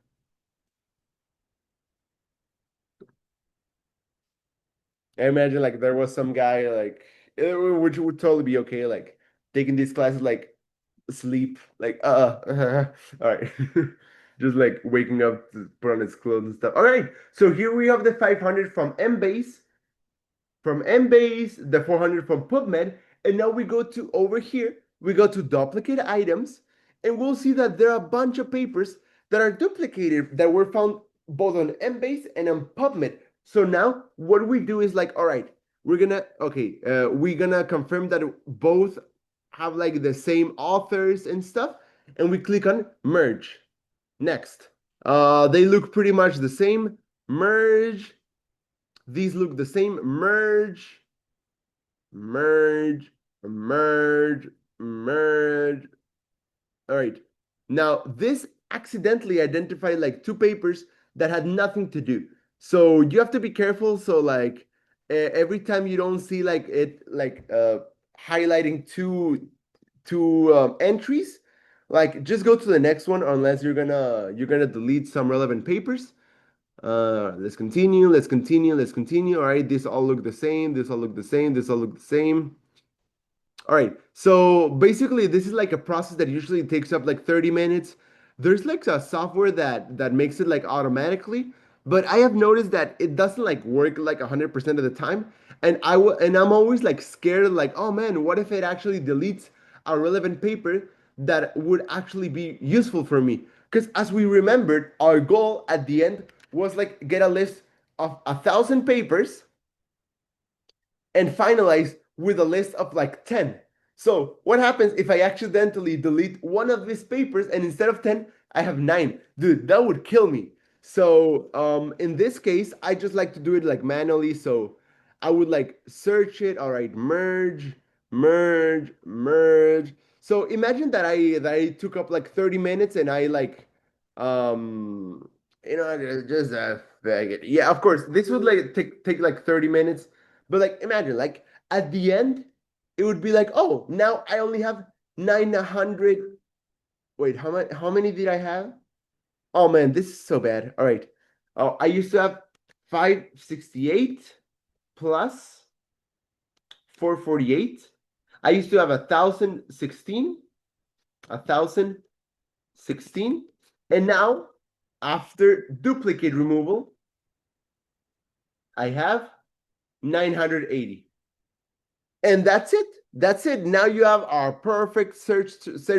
I imagine like there was some guy like, which would totally be okay, like taking these classes like sleep, like all right, just like waking up to put on his clothes and stuff. All right, so here we have the 500 from Embase, the 400 from PubMed, and now we go to over here. We go to duplicate items, and we'll see that there are a bunch of papers that are duplicated that were found both on Embase and on PubMed. So now what we do is like, all right, we're gonna confirm that both have like the same authors and stuff, and we click on merge. Next. They look pretty much the same. Merge. These look the same. Merge. Merge. Merge. Merge. All right. Now, this accidentally identified like two papers that had nothing to do. So you have to be careful. So like every time you don't see like it like highlighting two entries, like just go to the next one unless you're gonna delete some relevant papers. Let's continue. All right, this all look the same. This all look the same. All right, so basically this is like a process that usually takes up like 30 minutes. There's like a software that makes it like automatically, but I have noticed that it doesn't like work like 100% of the time. And I'm always like scared, like, oh man, what if it actually deletes a relevant paper that would actually be useful for me? Because as we remembered, our goal at the end was like get a list of 1,000 papers and finalize with a list of like 10. So what happens if I accidentally delete one of these papers and instead of 10, I have 9? Dude, that would kill me. So in this case, I just like to do it like manually. So I would like search it. All right, merge, merge, merge. So imagine that I took up like 30 minutes and I like just yeah, of course this would like take like 30 minutes, but like imagine like at the end it would be like, oh, now I only have 900. Wait, how many did I have? Oh man, this is so bad. All right. Oh, I used to have 568 plus 448. I used to have 1,016, and now after duplicate removal, I have 980. And that's it. That's it. Now you have our perfect search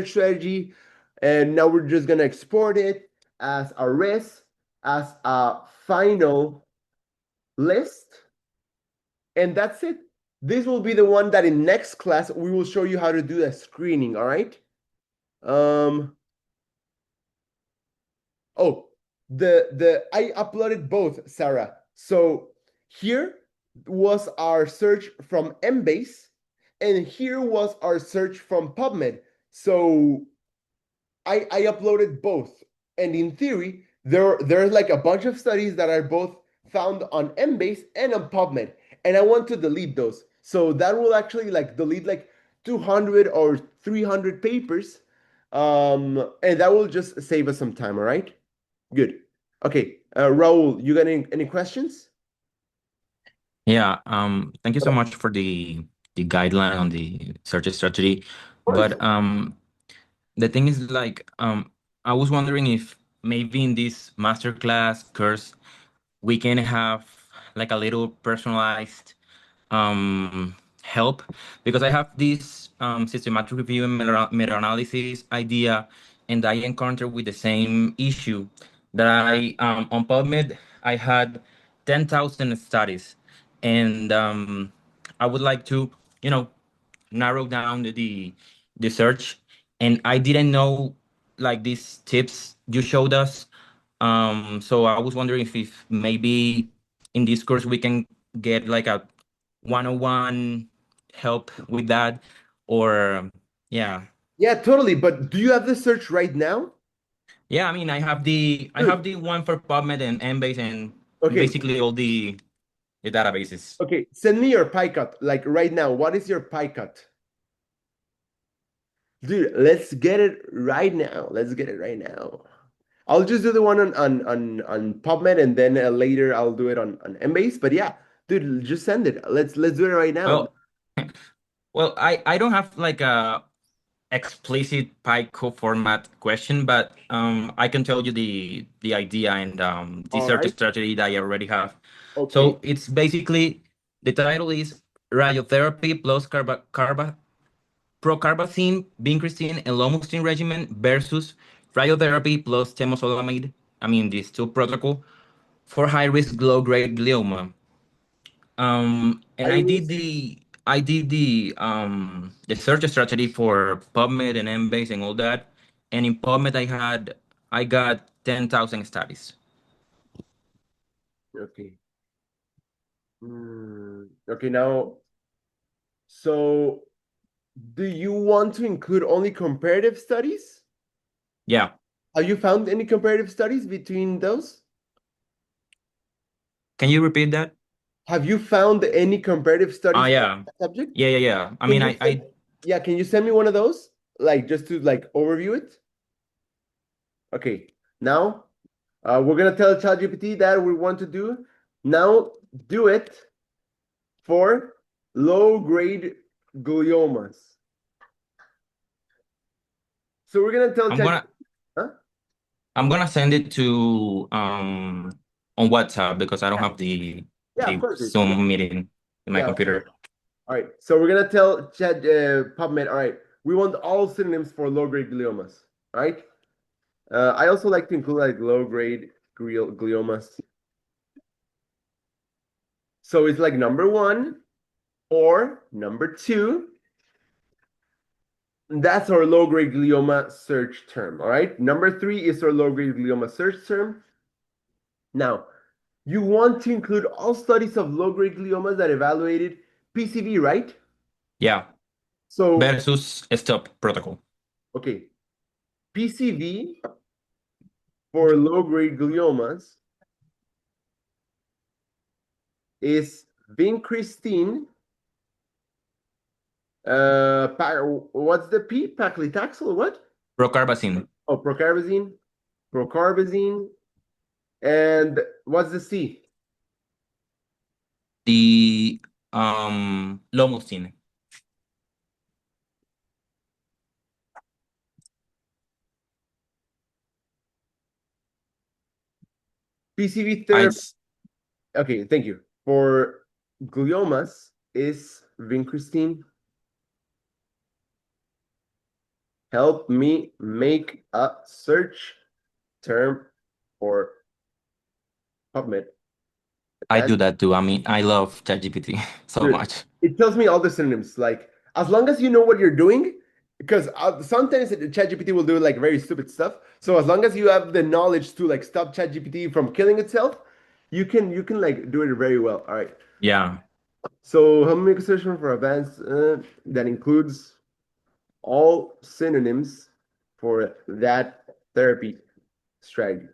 strategy, and now we're just gonna export it as a res, as a final list, and that's it. This will be the one that in next class we will show you how to do the screening. All right. Oh, the I uploaded both, Sarah. So here was our search from Embase, and here was our search from PubMed. So I uploaded both, and in theory, there's like a bunch of studies that are both found on Embase and on PubMed, and I want to delete those. So that will actually like delete like 200 or 300 papers, and that will just save us some time. All right. Good. Okay, Raul, you got any questions? Yeah, thank you so much for the guideline on the search strategy. Of But the thing is like I was wondering if maybe in this masterclass course we can have like a little personalized help, because I have this systematic review and meta-analysis idea, and I encountered with the same issue that I on PubMed I had 10,000 studies, and I would like to, you know, narrow down the search, and I didn't know like these tips you showed us. So I was wondering if maybe in this course we can get like a 101 help with that, or yeah. Yeah, totally. But do you have the search right now? Yeah, I mean, I have Good. the one for PubMed and Embase and Okay. basically all the databases. Okay. Send me your pie cut, like right now. What is your pie cut? Dude, let's get it right now. Let's get it right now. I'll just do the one on PubMed, and then later I'll do it on Embase. But yeah, dude, just send it. Let's do it right now. Well, well, I don't have like a explicit PyCo format question, but I can tell you the idea and the All search right. strategy that I already have. Okay. So it's basically, the title is radiotherapy plus procarbazine, vincristine, and lomustine regimen versus radiotherapy plus temozolomide. I mean, these two protocol for high risk low grade glioma. And I was I did the search strategy for PubMed and Embase and all that. And in PubMed I got 10,000 studies. okay. Okay, now, so do you want to include only comparative studies? Yeah. Have you found any comparative studies between those? Can you repeat that? Have you found any comparative Ah, studies for yeah. that subject? Yeah. I Can mean, you send, yeah, can you send me one of those? Like just to like overview it? Okay, now we're gonna tell ChatGPT that we want to do. Now do it for low-grade gliomas. So we're gonna tell I'm ChatGPT, gonna, huh? I'm gonna send it to, on WhatsApp, because I don't have Yeah, of the course, dude. Yeah, Zoom meeting in my yeah, of course. computer. All right, so we're gonna tell PubMed. All right, we want all synonyms for low-grade gliomas. All right. I also like to include like low-grade gliomas. So it's like number one or number two. That's our low-grade glioma search term. All right. Number three is our low-grade glioma search term. Now, you want to include all studies of low-grade gliomas that evaluated PCV, right? Yeah. So, Versus stop protocol. okay, PCV for low-grade gliomas is vincristine. What's the P? Paclitaxel, what? Procarbazine. Oh, procarbazine, and what's the C? The lomustine. PCV I therapy. Okay, thank you. For gliomas is vincristine. Help me make a search term for PubMed. I do that too. I mean, I love ChatGPT so Dude, much. it tells me all the synonyms. Like, as long as you know what you're doing, because sometimes ChatGPT will do like very stupid stuff. So as long as you have the knowledge to like stop ChatGPT from killing itself, you can like do it very well. All right. Yeah. So help me make a search term for advanced that includes all synonyms for that therapy strategy.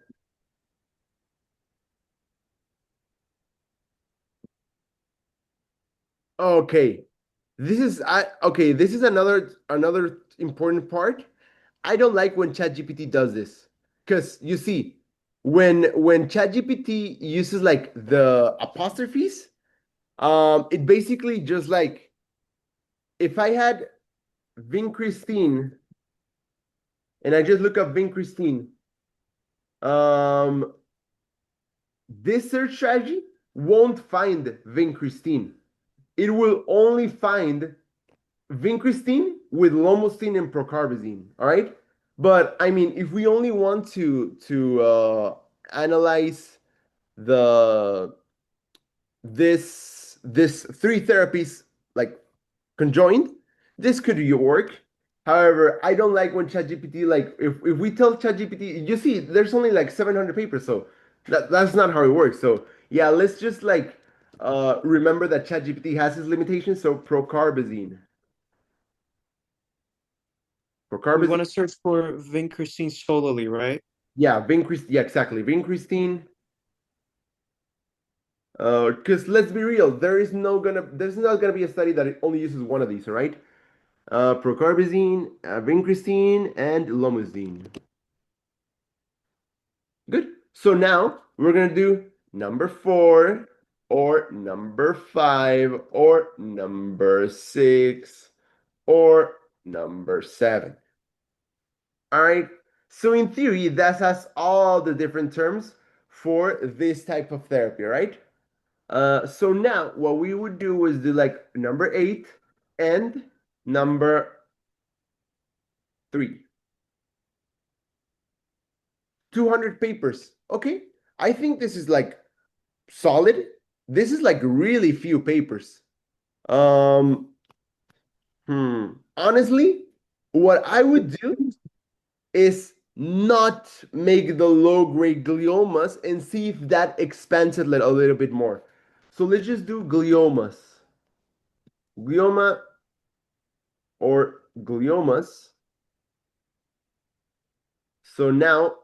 Okay. This is another important part. I don't like when ChatGPT does this. Because you see, when ChatGPT uses like the apostrophes, it basically just like if I had vincristine and I just look up vincristine, this search strategy won't find vincristine. It will only find vincristine with lomustine and procarbazine. All right, but I mean, if we only want to analyze the this three therapies like conjoined, this could work. However, I don't like when ChatGPT like if we tell ChatGPT, you see, there's only like 700 papers, so that's not how it works. So yeah, let's just like remember that ChatGPT has its limitations. So procarbazine. For We want carbazine, to search for vincristine solely, right? yeah, vincristine, yeah, exactly, vincristine. Because let's be real, there's not gonna be a study that only uses one of these, all right? Procarbazine, vincristine, and lomustine. Good. So now we're gonna do number 4, or number 5, or number 6, or number 7. All right. So in theory, that has all the different terms for this type of therapy, right? So now what we would do is do like number 8 and number 3. 200 papers. Okay. I think this is like solid. This is like really few papers. Um, Honestly, what I would do is not make the low-grade gliomas and see if that expands it a little bit more. So let's just do gliomas. Glioma or gliomas. So now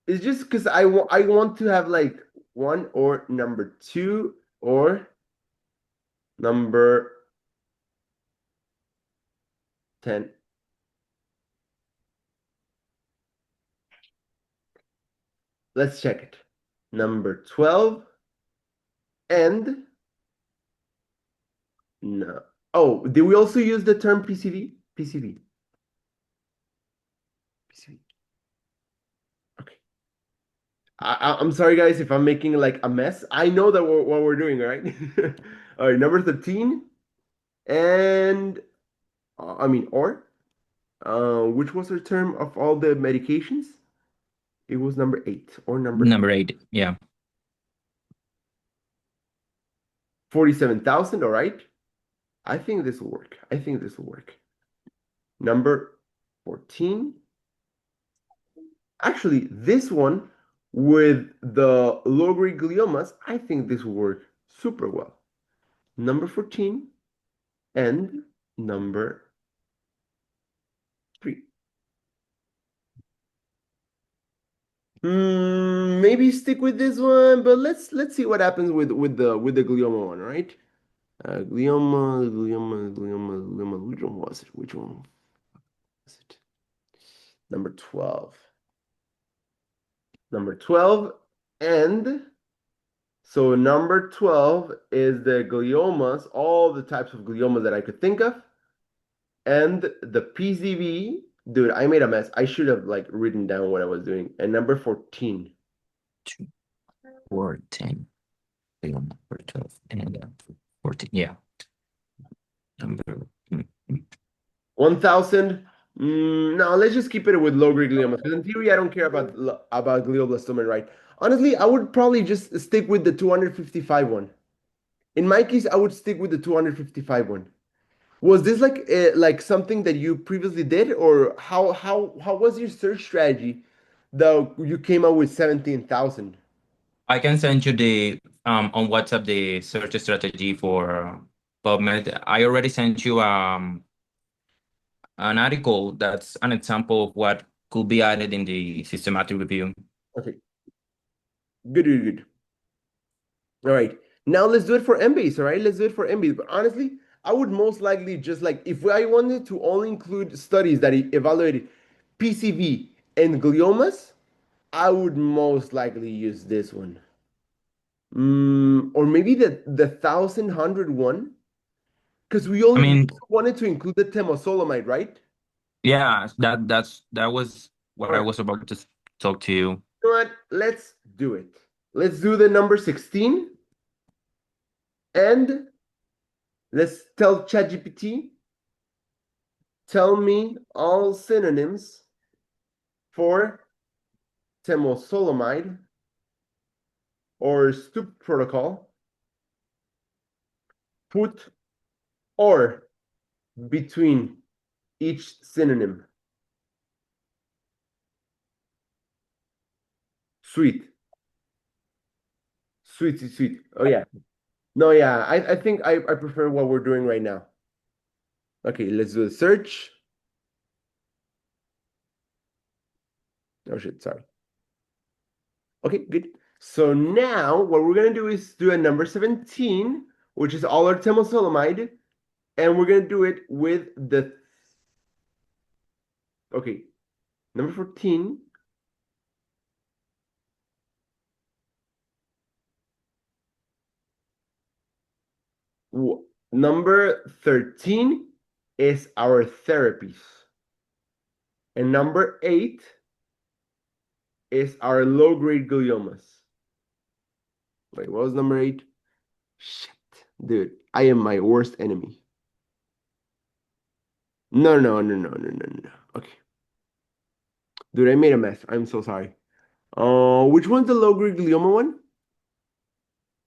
it's just because I want to have like 1 or number 2 or number 10. Let's check it. Number 12 and no. Oh, did we also use the term PCV? PCV. PCV. Okay. I'm sorry, guys, if I'm making like a mess. I know that what we're doing, right? All right, number 13. And I mean, which was the term of all the medications? It was number 8 or Number 8. Yeah. 47,000. All right. I think this will work. I think this will work. Number 14. Actually, this one with the low-grade gliomas, I think this will work super well. Number 14 and number 3. Maybe stick with this one, but let's see what happens with the glioma one, right? Glioma. Which one was it? Which one was it? Number 12. Number 12, and so number 12 is the gliomas, all the types of gliomas that I could think of, and the PCV. Dude, I made a mess. I should have like written down what I was doing. And number 14. 2, 4, 10, 11, 12, and 14. Yeah. Number 1,000. No, let's just keep it with low-grade gliomas. Because in theory, I don't care about glioblastoma, right? Honestly, I would probably just stick with the 255 one. In my case, I would stick with the 255 one. Was this like something that you previously did, or how was your search strategy that you came up with 17,000? I can send you the on WhatsApp the search strategy for PubMed. I already sent you an article that's an example of what could be added in the systematic review. Okay, good. All right, now let's do it for Embase. All right, let's do it for Embase. But honestly, I would most likely just like if I wanted to only include studies that evaluated PCV and gliomas, I would most likely use this one. Or maybe the 1,100 one, because we I only mean, wanted to include the temozolomide, right? yeah, that was what All I right, was about to talk to you. you know what? Let's do it. Let's do the number 16, and let's tell ChatGPT, tell me all synonyms for temozolomide or Stoop protocol. Put or between each synonym. Sweet. Sweet. Oh yeah. No, yeah. I think I prefer what we're doing right now. Okay, let's do a search. Oh shit, sorry. Okay, good. So now what we're gonna do is do a number 17, which is all our temozolomide, and we're gonna do it with the okay, number 14. Number 13 is our therapies. And number 8 is our low-grade gliomas. Wait, what was number 8? Shit, dude, I am my worst enemy. No. Okay. Dude, I made a mess. I'm so sorry. Which one's the low-grade glioma one?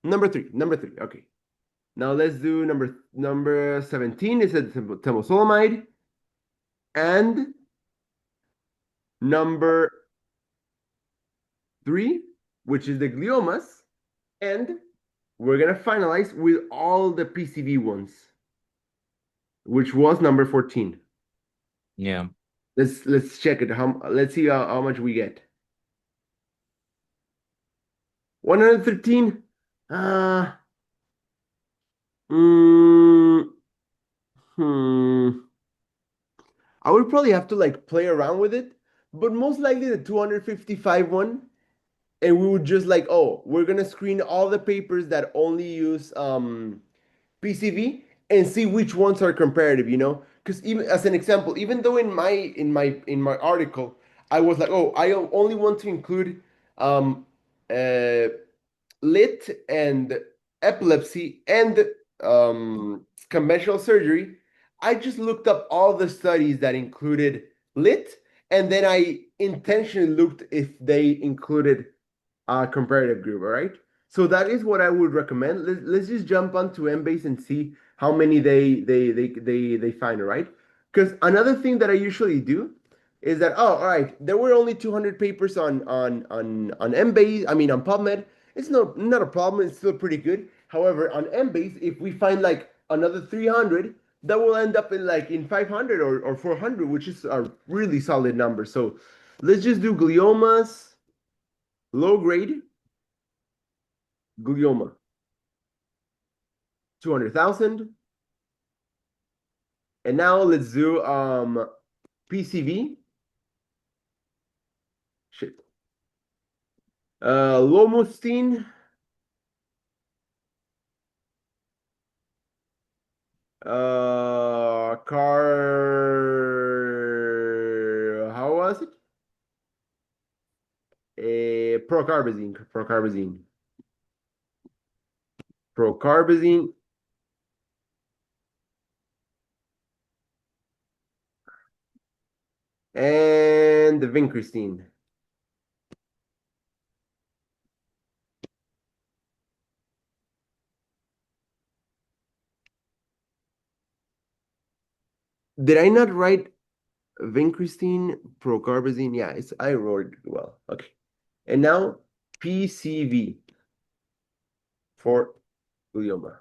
Number 3. Okay. Now let's do number 17 is a temozolomide. And number 3, which is the gliomas. And we're gonna finalize with all the PCV ones, which was number 14. Yeah. Let's check it. Let's see how much we get. 113. Mm, I would probably have to like play around with it, but most likely the 255 one, and we would just like, oh, we're gonna screen all the papers that only use PCV and see which ones are comparative, you know? Because even as an example, even though in my article, I was like, oh, I only want to include uh, lit and epilepsy and conventional surgery. I just looked up all the studies that included lit, and then I intentionally looked if they included a comparative group. All right. So that is what I would recommend. Let's just jump onto Embase and see how many they find. All right. Because another thing that I usually do is that, oh, all right, there were only 200 papers on Embase, I mean on PubMed. It's not a problem, it's still pretty good. However, on Embase, if we find like another 300, that will end up in 500 or 400, which is a really solid number. So let's just do gliomas, low grade glioma, 200,000. And now let's do PCV. Shit. Lomustine. How was it? Procarbazine. And the vincristine. Did I not write vincristine, procarbazine? Yeah, I wrote it well. Okay. And now PCV for glioma.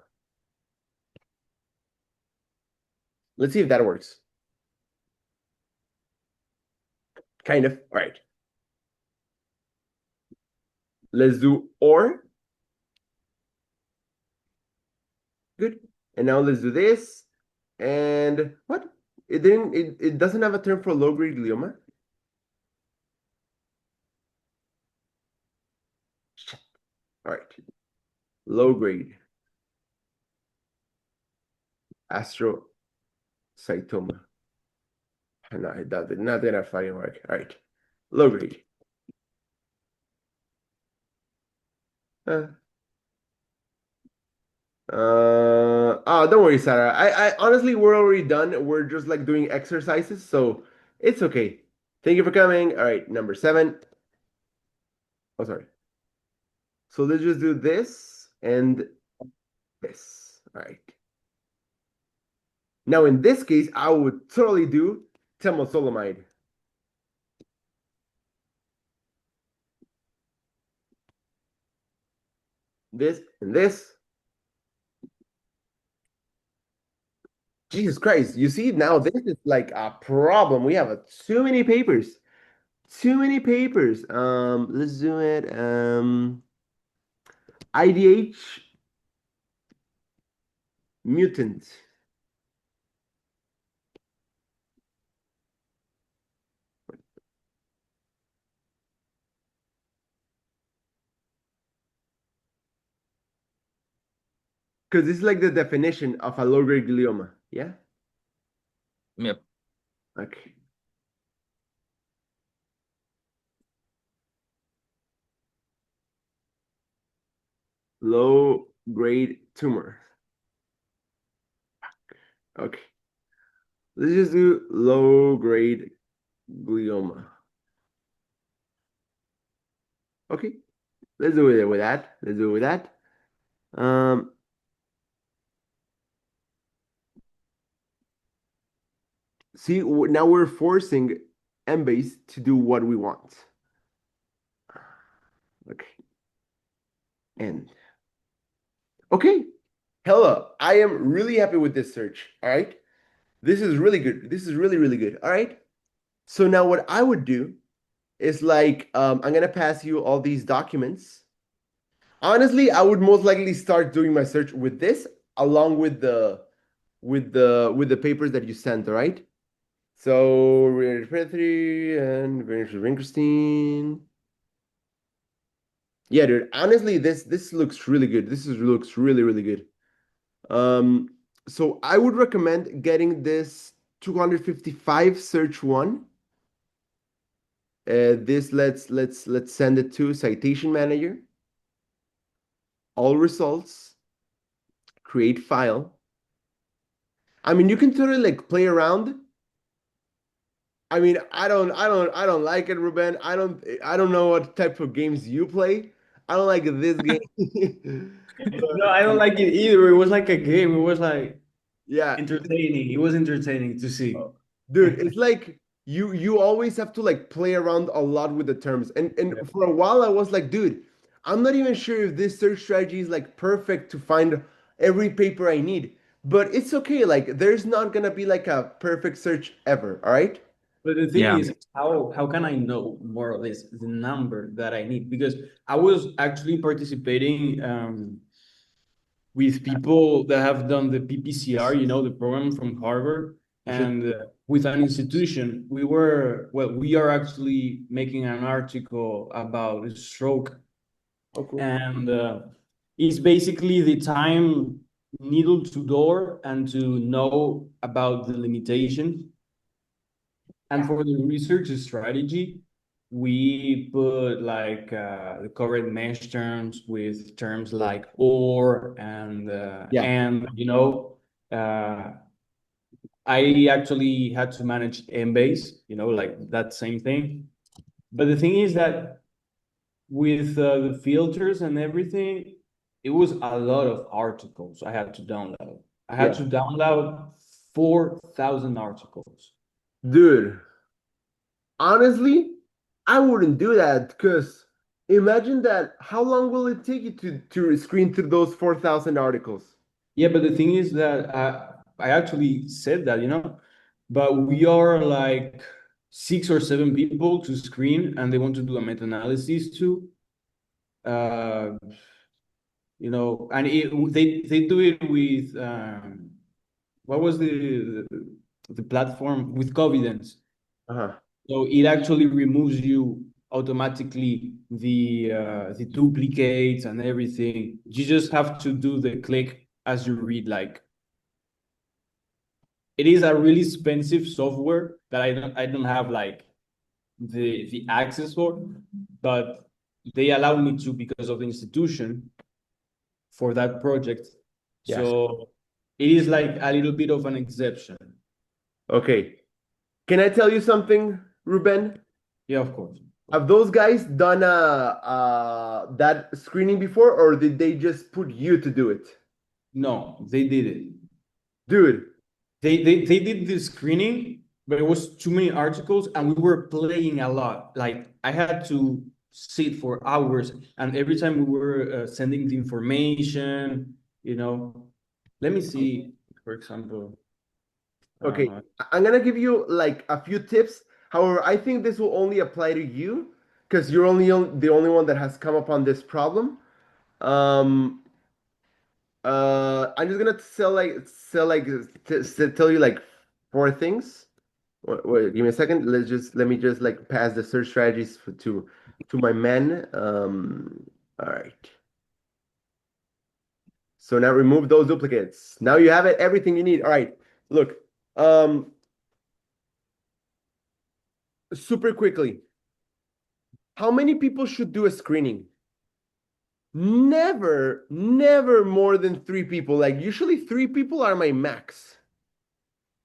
Let's see if that works. Kind of. All right. Let's do OR. Good. And now let's do this. And what? It doesn't have a term for low-grade glioma. Shit. All right. Low-grade astrocytoma. No, it doesn't. Not that I fucking work. All right. Low-grade. Don't worry, Sarah. I honestly, we're already done. We're just like doing exercises, so it's okay. Thank you for coming. All right, number 7. Oh, sorry. So let's just do this and this. All right. Now, in this case, I would totally do temozolomide. This and this. Jesus Christ. You see, now this is like a problem. We have too many papers. Too many papers. Let's do it. IDH mutant. Because this is like the definition of a low-grade glioma. Yeah? Yep. Okay. Low-grade tumor. Okay. Let's just do low-grade glioma. Okay. Let's do it with that. Let's do it with that. See, now we're forcing Embase to do what we want. Okay. And okay. Hello. I am really happy with this search. All right. This is really good. This is really, really good. All right. So now what I would do is like, I'm gonna pass you all these documents. Honestly, I would most likely start doing my search with this along with the papers that you sent, all right? So Petri and Vinkerstein. Yeah, dude. Honestly, this looks really good. Looks really, really good. So I would recommend getting this 255 search one. This let's send it to citation manager. All results, create file. I mean, you can totally like play around. I mean, I don't like it, Ruben. I don't know what type of games you play. I don't like this game. No, I don't like it either. It was like a game. It was like Yeah, entertaining. It was entertaining to see. dude, it's like you always have to like play around a lot with the terms. And for a while I was like, dude, I'm not even sure if this search strategy is like perfect to find every paper I need. But it's okay, like there's not gonna be like a perfect search ever, all right? But the thing Yeah. is, how can I know more or less the number that I need? Because I was actually participating with people that have done the PPCR, the program from Harvard, and with an institution, we are actually making an article about stroke, Oh, cool. and it's basically the time needle to door and to know about the limitations. And for the research strategy, we put like the correct mesh terms with terms like or Yeah. and I actually had to manage Embase, like that same thing. But the thing is that with the filters and everything, it was a lot of articles I had to download. I had Yeah. to download 4,000 articles. Dude, honestly, I wouldn't do that because imagine that how long will it take you to screen through those 4,000 articles? Yeah, but the thing is that I actually said that, but we are like 6 or 7 people to screen, and they want to do a meta-analysis too. Uh, and they do it with what was the platform with Covidence. Uh-huh. So it actually removes you automatically the duplicates and everything. You just have to do the click as you read. Like, it is a really expensive software that I don't have like the access for, but they allow me to because of the institution for that project. Yes. So it is like a little bit of an exception. Okay. Can I tell you something, Ruben? Yeah, of course. Have those guys done that screening before, or did they just put you to do it? No, they did it. Dude, They did the screening, but it was too many articles, and we were playing a lot. Like, I had to sit for hours, and every time we were sending the information, let me see, for example. okay, Uh, I'm gonna give you like a few tips. However, I think this will only apply to you because you're the only one that has come upon this problem. Um, I'm just gonna tell you like four things. Wait, give me a second. Let me just like pass the search strategies to my men. All right. So now remove those duplicates. Now you have everything you need. All right. Look, um, super quickly. How many people should do a screening? Never, never more than 3 people. Like usually 3 people are my max.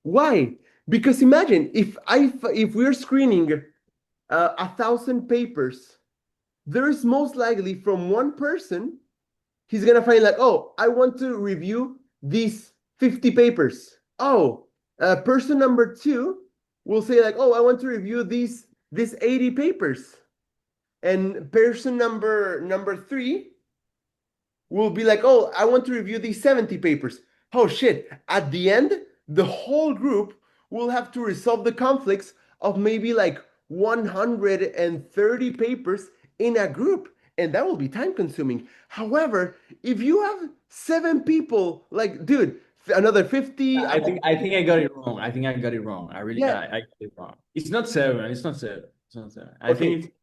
Why? Because imagine if we're screening 1,000 papers, there's most likely from one person, he's gonna find like, oh, I want to review these 50 papers. Oh, person number 2 will say like, oh, I want to review these 80 papers. And person number 3 will be like, oh, I want to review these 70 papers. Oh shit. At the end, the whole group will have to resolve the conflicts of maybe like 130 papers in a group. And that will be time consuming. However, if you have 7 people, like, dude, another 50. I think I got it wrong. I think I got it wrong. Yeah. I got it wrong. It's not 7. It's not 7. It's not 7. I Okay. think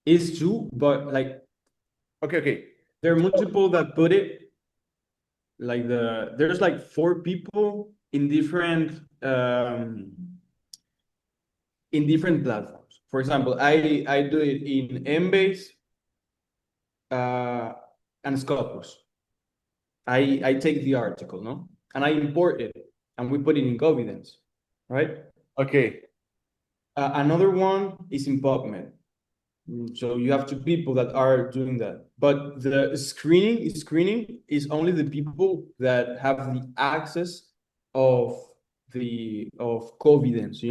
it's 2, but like Okay. there are multiple that put it like there's like 4 people in different platforms. For example, I do it in Embase and Scopus. I take the article, no? And I import it and we put it in Covidence, right? Okay. Another one is in PubMed. So you have 2 people that are doing that. But the screening is only the people that have the access of Covidence,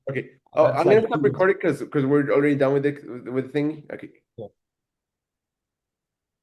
Okay. Oh, That's I'm gonna like stop too. recording because we're already done with the thing. Okay.